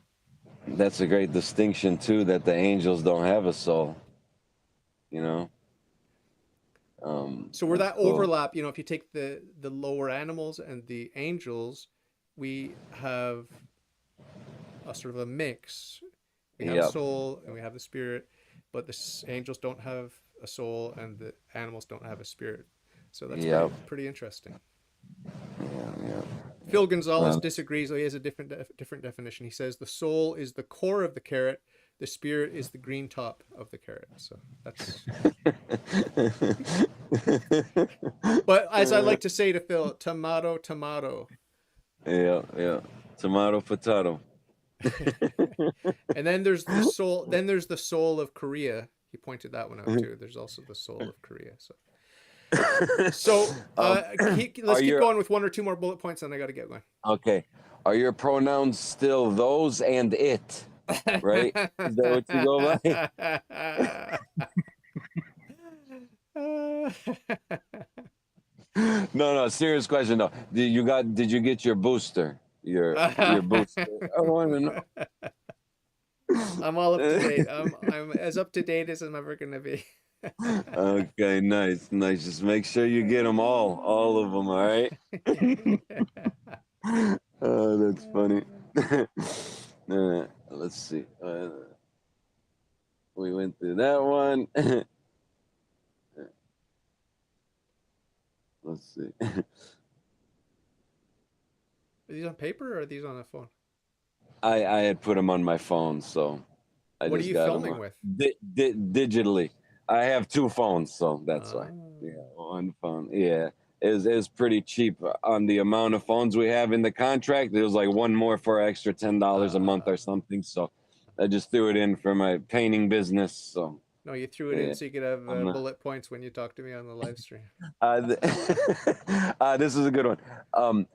[SPEAKER 2] That's a great distinction too, that the angels don't have a soul. You know.
[SPEAKER 1] So where
[SPEAKER 2] That's
[SPEAKER 1] that
[SPEAKER 2] cool.
[SPEAKER 1] overlap, if you take the lower animals and the angels, we have a sort of a mix. We have a
[SPEAKER 2] Yep.
[SPEAKER 1] soul and we have the spirit, but the angels don't have a soul and the animals don't have a spirit. So that's
[SPEAKER 2] Yep.
[SPEAKER 1] pretty interesting.
[SPEAKER 2] Yeah.
[SPEAKER 1] Phil Gonzalez
[SPEAKER 2] Well,
[SPEAKER 1] disagrees. He has a different definition. He says the soul is the core of the carrot, the spirit is the green top of the carrot. So that's. But as I like to say to Phil, tomato, tomato.
[SPEAKER 2] yeah. Tomato, potato.
[SPEAKER 1] And then there's the soul. Then there's the soul of Korea. He pointed that one out too. There's also the soul of Korea. So let's
[SPEAKER 2] Are
[SPEAKER 1] keep
[SPEAKER 2] your
[SPEAKER 1] going with one or two more bullet points, and I got to get going.
[SPEAKER 2] okay? Are your pronouns still those and it? Right? Is that what you go by? No, serious question though. Did you get your booster? Your booster. I want to know.
[SPEAKER 1] I'm all up to date. I'm as up to date as I'm ever gonna be.
[SPEAKER 2] Okay, nice. Just make sure you get them all of them. All right. Oh, that's funny. Let's see. We went through that one. Let's see.
[SPEAKER 1] Are these on paper or are these on a phone?
[SPEAKER 2] I had put them on my phone, so I
[SPEAKER 1] What are
[SPEAKER 2] just
[SPEAKER 1] you
[SPEAKER 2] got them
[SPEAKER 1] filming with?
[SPEAKER 2] digitally. I have two phones, so that's why. Yeah, one phone. Yeah, is pretty cheap on the amount of phones we have in the contract. There was like one more for extra $10 a month or something. So I just threw it in for my painting business. So
[SPEAKER 1] No, you threw it in
[SPEAKER 2] yeah,
[SPEAKER 1] so you could have
[SPEAKER 2] I'm not.
[SPEAKER 1] bullet points when you talk to me on the live stream.
[SPEAKER 2] This is a good one.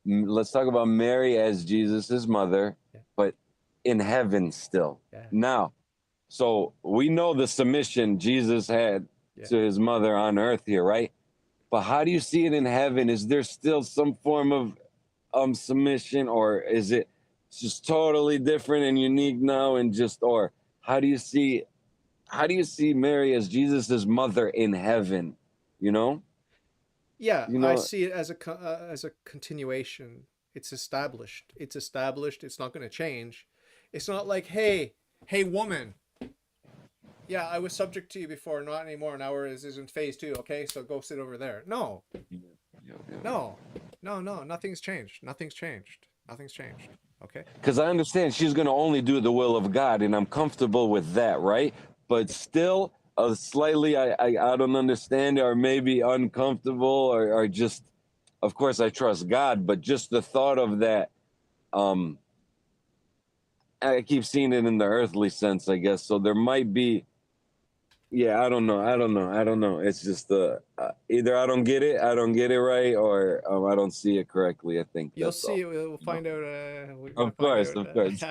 [SPEAKER 2] Let's talk about Mary as Jesus's mother,
[SPEAKER 1] Yeah.
[SPEAKER 2] but in heaven still.
[SPEAKER 1] Yeah.
[SPEAKER 2] Now, so we know the submission Jesus had to his mother on earth here, right? But how do you see it in heaven? Is there still some form of submission, or is it just totally different and unique now? And just, or how do you see Mary as Jesus's mother in heaven? You know,
[SPEAKER 1] Yeah,
[SPEAKER 2] you
[SPEAKER 1] I
[SPEAKER 2] know,
[SPEAKER 1] see it as a continuation. It's established. It's established. It's not going to change. It's not like, hey, woman. Yeah, I was subject to you before, not anymore. Now is in phase 2. Okay, so go sit over there. No, no. Nothing's changed. Nothing's changed. Nothing's changed. Okay.
[SPEAKER 2] because I understand she's going to only do the will of God, and I'm comfortable with that, right? But still, slightly, I don't understand, or maybe uncomfortable, or just, of course, I trust God, but just the thought of that, I keep seeing it in the earthly sense, I guess. So there might be, yeah, I don't know. It's just either I don't get it right, or I don't see it correctly. I think
[SPEAKER 1] You'll
[SPEAKER 2] that's all.
[SPEAKER 1] see. We'll find out. We're gonna
[SPEAKER 2] Of
[SPEAKER 1] find
[SPEAKER 2] course,
[SPEAKER 1] out.
[SPEAKER 2] of course,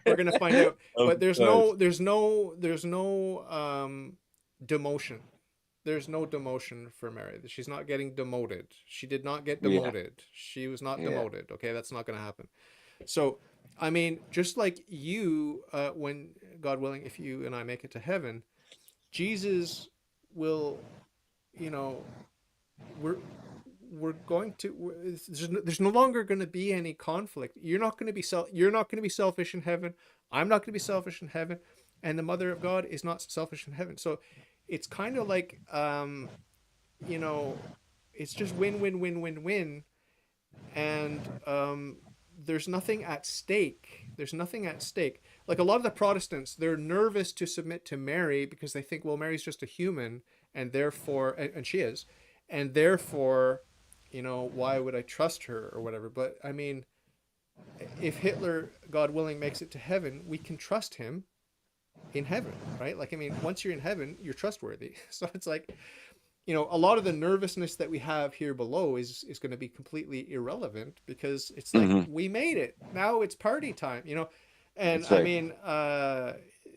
[SPEAKER 1] We're gonna find out.
[SPEAKER 2] of
[SPEAKER 1] But there's
[SPEAKER 2] course.
[SPEAKER 1] no demotion. There's no demotion for Mary. She's not getting demoted. She did not get
[SPEAKER 2] Yeah,
[SPEAKER 1] demoted. She was not
[SPEAKER 2] yeah.
[SPEAKER 1] demoted. Okay, that's not gonna happen. So I mean, just like you, when God willing, if you and I make it to heaven, Jesus will, you know, we're we're going to there's no longer going to be any conflict. You're not going to be selfish in heaven. I'm not going to be selfish in heaven, and the Mother of God is not selfish in heaven. So it's kind of like you know, it's just win win win win win, and there's nothing at stake. There's nothing at stake. Like a lot of the Protestants, they're nervous to submit to Mary because they think, well, Mary's just a human, and therefore, and she is, and therefore, you know, why would I trust her or whatever? But I mean, if Hitler, God willing, makes it to heaven, we can trust him in heaven, right? Like, I mean, once you're in heaven, you're trustworthy. So it's like, you know, a lot of the nervousness that we have here below is going to be completely irrelevant because it's like
[SPEAKER 2] Hmm.
[SPEAKER 1] we made it. Now it's party time, you know. And
[SPEAKER 2] That's
[SPEAKER 1] I
[SPEAKER 2] right.
[SPEAKER 1] mean,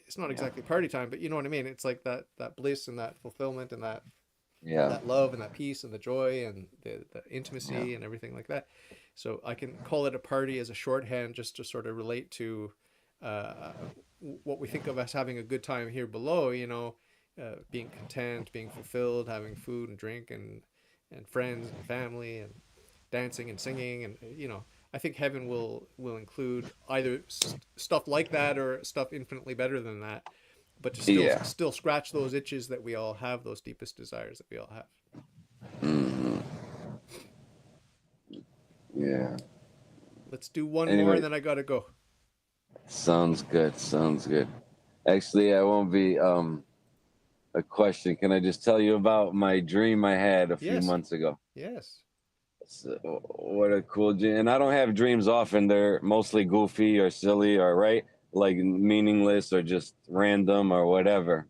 [SPEAKER 1] it's not exactly party time, but you know what I mean. It's like that bliss and that fulfillment and
[SPEAKER 2] Yeah.
[SPEAKER 1] that love and that peace and the joy and the
[SPEAKER 2] Yeah.
[SPEAKER 1] intimacy and everything like that. So I can call it a party as a shorthand just to sort of relate to uh, what we think of as having a good time here below, you know, being content, being fulfilled, having food and drink and friends and family and dancing and singing and you know, I think heaven will include either stuff like that or stuff infinitely better than that, but to
[SPEAKER 2] Yeah.
[SPEAKER 1] still scratch those itches that we all have, those deepest desires that we all have.
[SPEAKER 2] Hmm. Yeah.
[SPEAKER 1] Let's do one more and
[SPEAKER 2] Anyway,
[SPEAKER 1] then I gotta go.
[SPEAKER 2] sounds good. Sounds good. Actually, I won't be a question. Can I just tell you about my dream I had a few
[SPEAKER 1] Yes,
[SPEAKER 2] months ago?
[SPEAKER 1] yes.
[SPEAKER 2] So, what a cool dream. And I don't have dreams often. They're mostly goofy or silly or right, like meaningless or just random or whatever.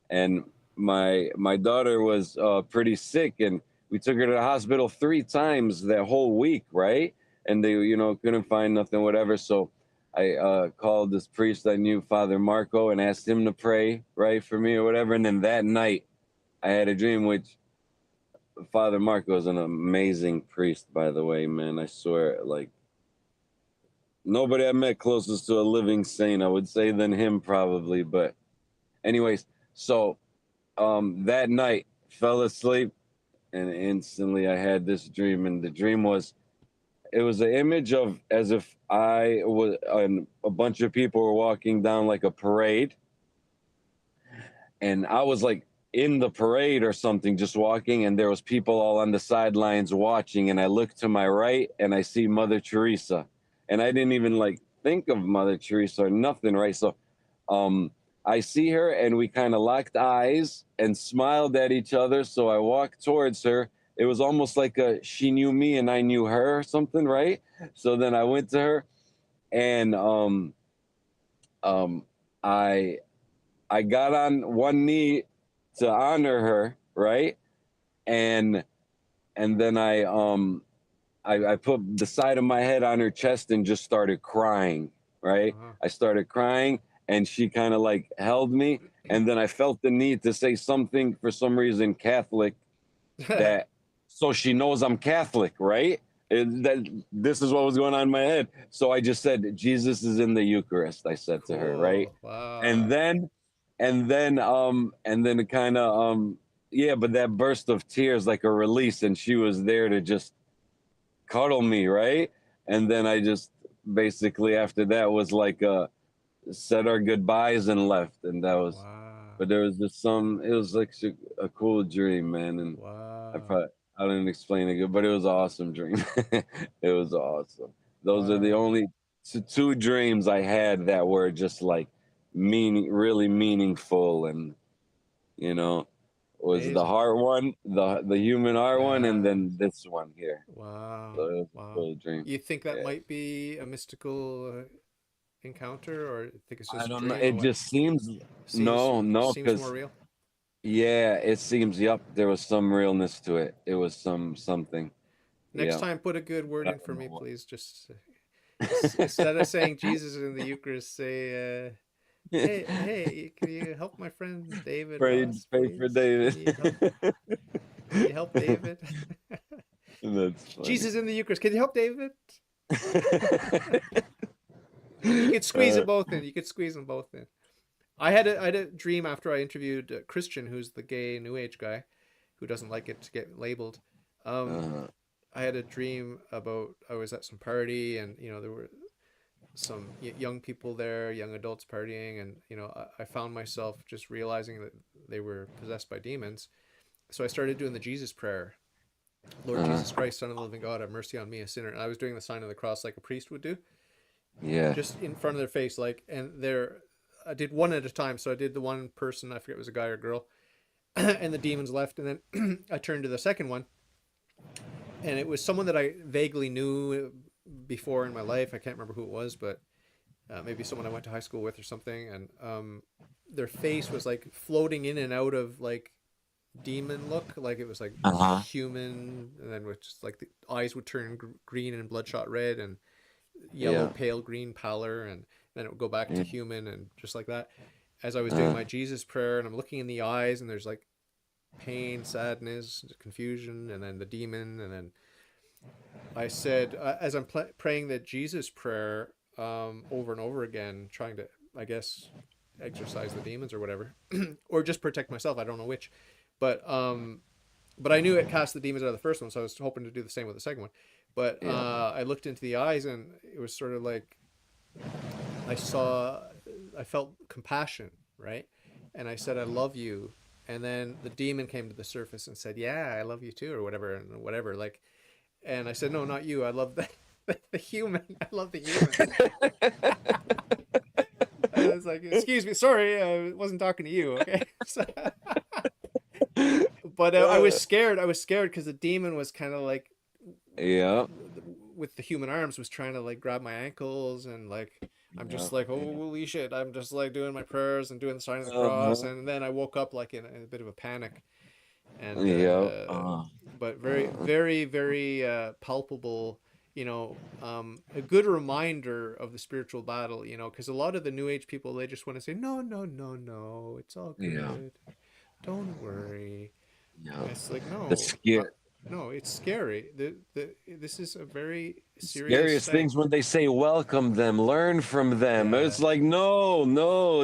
[SPEAKER 2] And my daughter was pretty sick, and we took her to the hospital 3 times that whole week, right? And they, couldn't find nothing, whatever. So I called this priest I knew, Father Marco, and asked him to pray, right, for me or whatever. And then that night, I had a dream, which Father Marco is an amazing priest, by the way, man. I swear, like nobody I met closest to a living saint, I would say, than him, probably. But anyways, so that night fell asleep and instantly I had this dream, and the dream was it was an image of as if I was and a bunch of people were walking down like a parade, and I was like in the parade or something just walking, and there was people all on the sidelines watching, and I look to my right and I see Mother Teresa, and I didn't even like think of Mother Teresa or nothing, right? So um I see her and we kind of locked eyes and smiled at each other. So I walked towards her. It was almost like she knew me and I knew her or something, right? So then I went to her and um I I got on one knee to honor her, right? And then I put the side of my head on her chest and just started crying, right?
[SPEAKER 1] Uh-huh.
[SPEAKER 2] I started crying and she kind of like held me. And then I felt the need to say something for some reason Catholic that so she knows I'm Catholic, right? That this is what was going on in my head. So I just said, Jesus is in the Eucharist, I said to her, right?
[SPEAKER 1] Cool. Wow.
[SPEAKER 2] And then and then it kind of yeah, but that burst of tears like a release, and she was there to just cuddle me, right? And then I just basically after that was like said our goodbyes and left, and that was.
[SPEAKER 1] Wow.
[SPEAKER 2] But there was just some. It was like a cool dream, man, and I
[SPEAKER 1] Wow.
[SPEAKER 2] probably I didn't explain it good, but it was an awesome dream. It was awesome. Those are the
[SPEAKER 1] Wow.
[SPEAKER 2] only two dreams I had that were just like really meaningful, and you know, was the
[SPEAKER 1] Amazing.
[SPEAKER 2] heart one, the human heart one, and
[SPEAKER 1] Yeah.
[SPEAKER 2] then this one here. So
[SPEAKER 1] Wow.
[SPEAKER 2] it was a
[SPEAKER 1] Wow.
[SPEAKER 2] cool dream.
[SPEAKER 1] You think that
[SPEAKER 2] Yeah.
[SPEAKER 1] might be a mystical encounter, or you think it's
[SPEAKER 2] I
[SPEAKER 1] just a
[SPEAKER 2] don't know.
[SPEAKER 1] dream, or
[SPEAKER 2] It
[SPEAKER 1] what?
[SPEAKER 2] just seems
[SPEAKER 1] Seems
[SPEAKER 2] no,
[SPEAKER 1] seems more
[SPEAKER 2] because
[SPEAKER 1] real.
[SPEAKER 2] yeah, it seems yep, there was some realness to it. It was something.
[SPEAKER 1] Next
[SPEAKER 2] Yeah.
[SPEAKER 1] time, put a good word
[SPEAKER 2] I
[SPEAKER 1] in for
[SPEAKER 2] don't know
[SPEAKER 1] me,
[SPEAKER 2] what.
[SPEAKER 1] please. Just instead of saying Jesus in the Eucharist, say, hey, can you help my friend David Ross,
[SPEAKER 2] Pray for
[SPEAKER 1] please?
[SPEAKER 2] David.
[SPEAKER 1] Can you help David?
[SPEAKER 2] That's funny.
[SPEAKER 1] Jesus in the Eucharist. Can you help David? You could squeeze
[SPEAKER 2] Uh,
[SPEAKER 1] them both in. You could squeeze them both in. I had a dream after I interviewed Christian, who's the gay New Age guy, who doesn't like it to get labeled. Um,
[SPEAKER 2] uh,
[SPEAKER 1] I had a dream about I was at some party, and there were some young people there, young adults partying, and I found myself just realizing that they were possessed by demons. So I started doing the Jesus prayer. Lord
[SPEAKER 2] uh,
[SPEAKER 1] Jesus Christ, Son of the living God, have mercy on me, a sinner. And I was doing the sign of the cross like a priest would do,
[SPEAKER 2] yeah.
[SPEAKER 1] just in front of their face, like, and there, I did one at a time. So I did the one person, I forget it was a guy or girl, and the demons left, and then I turned to the second one, and it was someone that I vaguely knew before in my life. I can't remember who it was, but maybe someone I went to high school with or something. And their face was like floating in and out of like demon look, like it was like
[SPEAKER 2] Uh-huh.
[SPEAKER 1] human, and then with just like the eyes would turn green and bloodshot red and yellow
[SPEAKER 2] Yeah.
[SPEAKER 1] pale green pallor, and then it would go back to
[SPEAKER 2] Yeah.
[SPEAKER 1] human, and just like that. As I was doing
[SPEAKER 2] Uh,
[SPEAKER 1] my Jesus prayer, and I'm looking in the eyes, and there's like pain, sadness, confusion, and then the demon. And then I said, as I'm praying the Jesus prayer over and over again, trying to, I guess, exorcise the demons or whatever, or just protect myself. I don't know which, but I knew it cast the demons out of the first one, so I was hoping to do the same with the second one. But
[SPEAKER 2] yeah.
[SPEAKER 1] I looked into the eyes, and it was sort of like I saw, I felt compassion, right? And I said, "I love you." And then the demon came to the surface and said, "Yeah, I love you too," or whatever, and whatever. Like, and I said, "No, not you. I love the human. I love the human." I was like, "Excuse me, sorry, I wasn't talking to you." Okay. So, but I was
[SPEAKER 2] Uh,
[SPEAKER 1] scared. I was scared because the demon was kind of like
[SPEAKER 2] yeah.
[SPEAKER 1] with the human arms was trying to like grab my ankles, and like I'm
[SPEAKER 2] Yeah.
[SPEAKER 1] just like,
[SPEAKER 2] Yeah.
[SPEAKER 1] holy shit, I'm just like doing my prayers and doing the sign of the cross.
[SPEAKER 2] Uh-huh.
[SPEAKER 1] And then I woke up like in a bit of a panic. And
[SPEAKER 2] Yeah.
[SPEAKER 1] but very very very palpable, a good reminder of the spiritual battle, because a lot of the new age people, they just want to say, no, no, no, no, it's all
[SPEAKER 2] Yeah.
[SPEAKER 1] good, don't worry.
[SPEAKER 2] Yeah.
[SPEAKER 1] It's like,
[SPEAKER 2] The
[SPEAKER 1] no,
[SPEAKER 2] scare
[SPEAKER 1] no, it's scary. This is a very serious
[SPEAKER 2] scariest
[SPEAKER 1] thing.
[SPEAKER 2] things when they say welcome them, learn from them.
[SPEAKER 1] Yeah.
[SPEAKER 2] It's like no, no,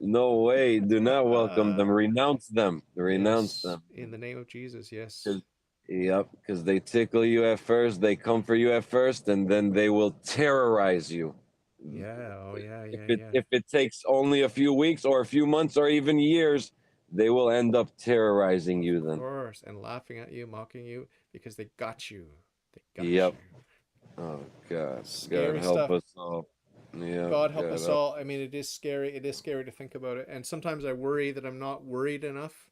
[SPEAKER 2] no way. Do not welcome them. Renounce them. Renounce
[SPEAKER 1] Yes,
[SPEAKER 2] them.
[SPEAKER 1] in the name of Jesus, yes.
[SPEAKER 2] 'Cause- Yep, because they tickle you at first, they come for you at first, and then they will terrorize you.
[SPEAKER 1] Yeah, oh yeah,
[SPEAKER 2] If
[SPEAKER 1] yeah,
[SPEAKER 2] it
[SPEAKER 1] yeah.
[SPEAKER 2] if it takes only a few weeks or a few months or even years, they will end up terrorizing you
[SPEAKER 1] Of
[SPEAKER 2] then.
[SPEAKER 1] course, and laughing at you, mocking you, because they got you. They got
[SPEAKER 2] Yep.
[SPEAKER 1] you.
[SPEAKER 2] Oh God. God
[SPEAKER 1] Scary
[SPEAKER 2] help
[SPEAKER 1] stuff.
[SPEAKER 2] us all. Yep.
[SPEAKER 1] God help
[SPEAKER 2] God
[SPEAKER 1] us
[SPEAKER 2] help.
[SPEAKER 1] all. I mean, it is scary. It is scary to think about it. And sometimes I worry that I'm not worried enough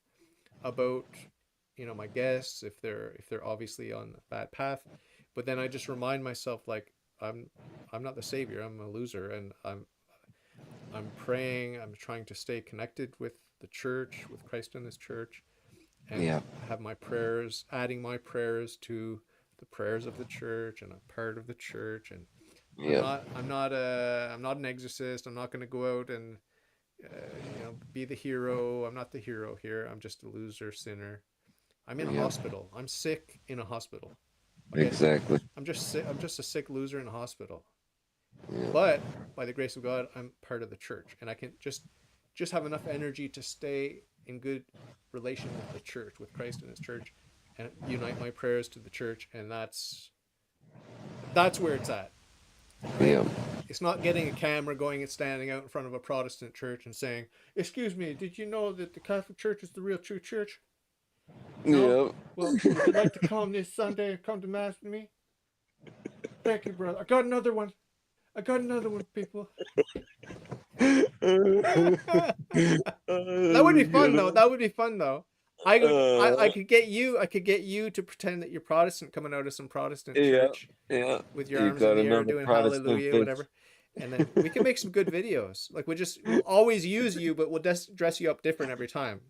[SPEAKER 1] about, my guests, if they're obviously on a bad path. But then I just remind myself, like, I'm I'm not the savior. I'm a loser, and I'm praying. I'm trying to stay connected with the church, with Christ and His church, and
[SPEAKER 2] Yeah.
[SPEAKER 1] have my prayers, adding my prayers to the prayers of the church, and a part of the church. And
[SPEAKER 2] Yep.
[SPEAKER 1] I'm not an exorcist. I'm not going to go out and be the hero. I'm not the hero here. I'm just a loser sinner. I'm in a
[SPEAKER 2] Yep.
[SPEAKER 1] hospital. I'm sick in a hospital. Okay,
[SPEAKER 2] Exactly.
[SPEAKER 1] I'm just sick. I'm just a sick loser in a hospital.
[SPEAKER 2] Yeah.
[SPEAKER 1] But by the grace of God, I'm part of the church, and I can just have enough energy to stay in good relation with the church, with Christ and His church, and unite my prayers to the church. And that's where it's at, right?
[SPEAKER 2] Yeah.
[SPEAKER 1] It's not getting a camera, going and standing out in front of a Protestant church and saying, "Excuse me, did you know that the Catholic Church is the real true church?" No?
[SPEAKER 2] Yep.
[SPEAKER 1] Well, would you like to come this Sunday and come to Mass with me? Thank you, brother. I got another one. I got another one, people. That would be fun, though. That would be fun, though. I
[SPEAKER 2] Uh,
[SPEAKER 1] could get you. I could get you to pretend that you're Protestant, coming out of some Protestant
[SPEAKER 2] yeah.
[SPEAKER 1] church
[SPEAKER 2] Yeah.
[SPEAKER 1] with your
[SPEAKER 2] You
[SPEAKER 1] arms in
[SPEAKER 2] got
[SPEAKER 1] the air
[SPEAKER 2] another
[SPEAKER 1] doing
[SPEAKER 2] Protestant
[SPEAKER 1] Hallelujah,
[SPEAKER 2] bitch.
[SPEAKER 1] whatever. And then we can make some good videos. Like we'll always use you, but we'll dress you up different every time.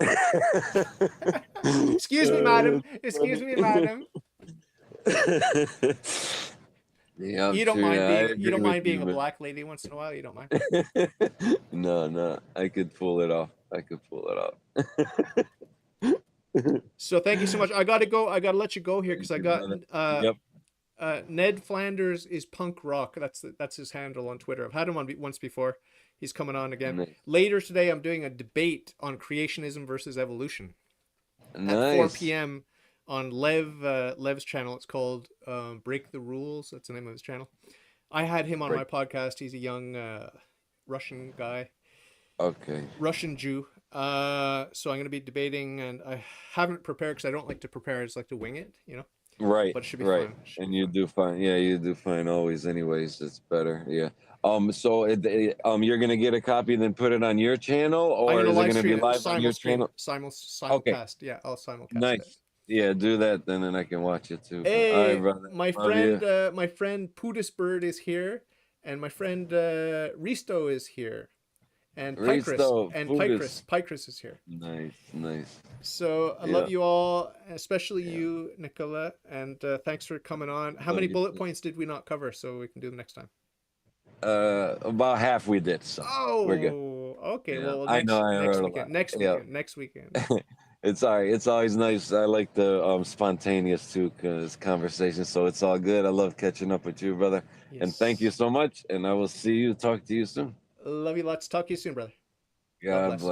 [SPEAKER 1] Excuse me, madam.
[SPEAKER 2] That's
[SPEAKER 1] Excuse
[SPEAKER 2] funny.
[SPEAKER 1] me, madam.
[SPEAKER 2] Yeah, true. I
[SPEAKER 1] You
[SPEAKER 2] agree
[SPEAKER 1] don't
[SPEAKER 2] with
[SPEAKER 1] mind being
[SPEAKER 2] you,
[SPEAKER 1] a
[SPEAKER 2] man.
[SPEAKER 1] black lady once in a while. You don't mind.
[SPEAKER 2] No, no, I could pull it off. I could pull it off.
[SPEAKER 1] So thank you so much. I gotta go. I gotta let you go here because
[SPEAKER 2] Thank
[SPEAKER 1] I
[SPEAKER 2] you,
[SPEAKER 1] got
[SPEAKER 2] brother. Yep.
[SPEAKER 1] Ned Flanders is punk rock. That's his handle on Twitter. I've had him on once before. He's coming on again.
[SPEAKER 2] Nice.
[SPEAKER 1] Later today, I'm doing a debate on creationism versus evolution at 4
[SPEAKER 2] Nice.
[SPEAKER 1] p.m. on Lev's channel. It's called Break the Rules. That's the name of his channel. I had him on
[SPEAKER 2] Break.
[SPEAKER 1] my podcast. He's a young Russian guy,
[SPEAKER 2] Okay.
[SPEAKER 1] Russian Jew. So I'm going to be debating, and I haven't prepared because I don't like to prepare. I just like to wing it, you know.
[SPEAKER 2] Right,
[SPEAKER 1] But it should be
[SPEAKER 2] right.
[SPEAKER 1] fun. It should
[SPEAKER 2] And
[SPEAKER 1] be
[SPEAKER 2] you
[SPEAKER 1] fun.
[SPEAKER 2] do fine. Yeah, you do fine always anyways. It's better. Yeah. So you're gonna get a copy and then put it on your channel,
[SPEAKER 1] I'm
[SPEAKER 2] or
[SPEAKER 1] going to
[SPEAKER 2] is it
[SPEAKER 1] live
[SPEAKER 2] gonna be
[SPEAKER 1] stream it,
[SPEAKER 2] live on your channel? Okay,
[SPEAKER 1] simulcast. Yeah, I'll simulcast it.
[SPEAKER 2] nice. Yeah, do that then and I can watch it too. All right,
[SPEAKER 1] Hey,
[SPEAKER 2] brother. Love you.
[SPEAKER 1] my friend Pudis Bird is here, and my friend Risto is here, and
[SPEAKER 2] Risto, Buddhist.
[SPEAKER 1] Picris is here.
[SPEAKER 2] Nice, nice.
[SPEAKER 1] So I love
[SPEAKER 2] Yeah,
[SPEAKER 1] you all, especially
[SPEAKER 2] yeah.
[SPEAKER 1] you, Nikola, and thanks for coming on. How
[SPEAKER 2] Love
[SPEAKER 1] many
[SPEAKER 2] you
[SPEAKER 1] bullet
[SPEAKER 2] too.
[SPEAKER 1] points did we not cover so we can do them next time?
[SPEAKER 2] About half we did, so we're good.
[SPEAKER 1] Oh, okay.
[SPEAKER 2] Yeah,
[SPEAKER 1] Well,
[SPEAKER 2] I know I
[SPEAKER 1] next
[SPEAKER 2] heard a
[SPEAKER 1] weekend,
[SPEAKER 2] lot. Yeah.
[SPEAKER 1] next weekend.
[SPEAKER 2] It's all right. It's always nice. I like the spontaneous too, cause conversation. So it's all good. I love catching up with you, brother. And thank you
[SPEAKER 1] Yes.
[SPEAKER 2] so much. And I will talk to you soon.
[SPEAKER 1] Love you lots. Talk to you soon, brother. God
[SPEAKER 2] God
[SPEAKER 1] bless.
[SPEAKER 2] bless.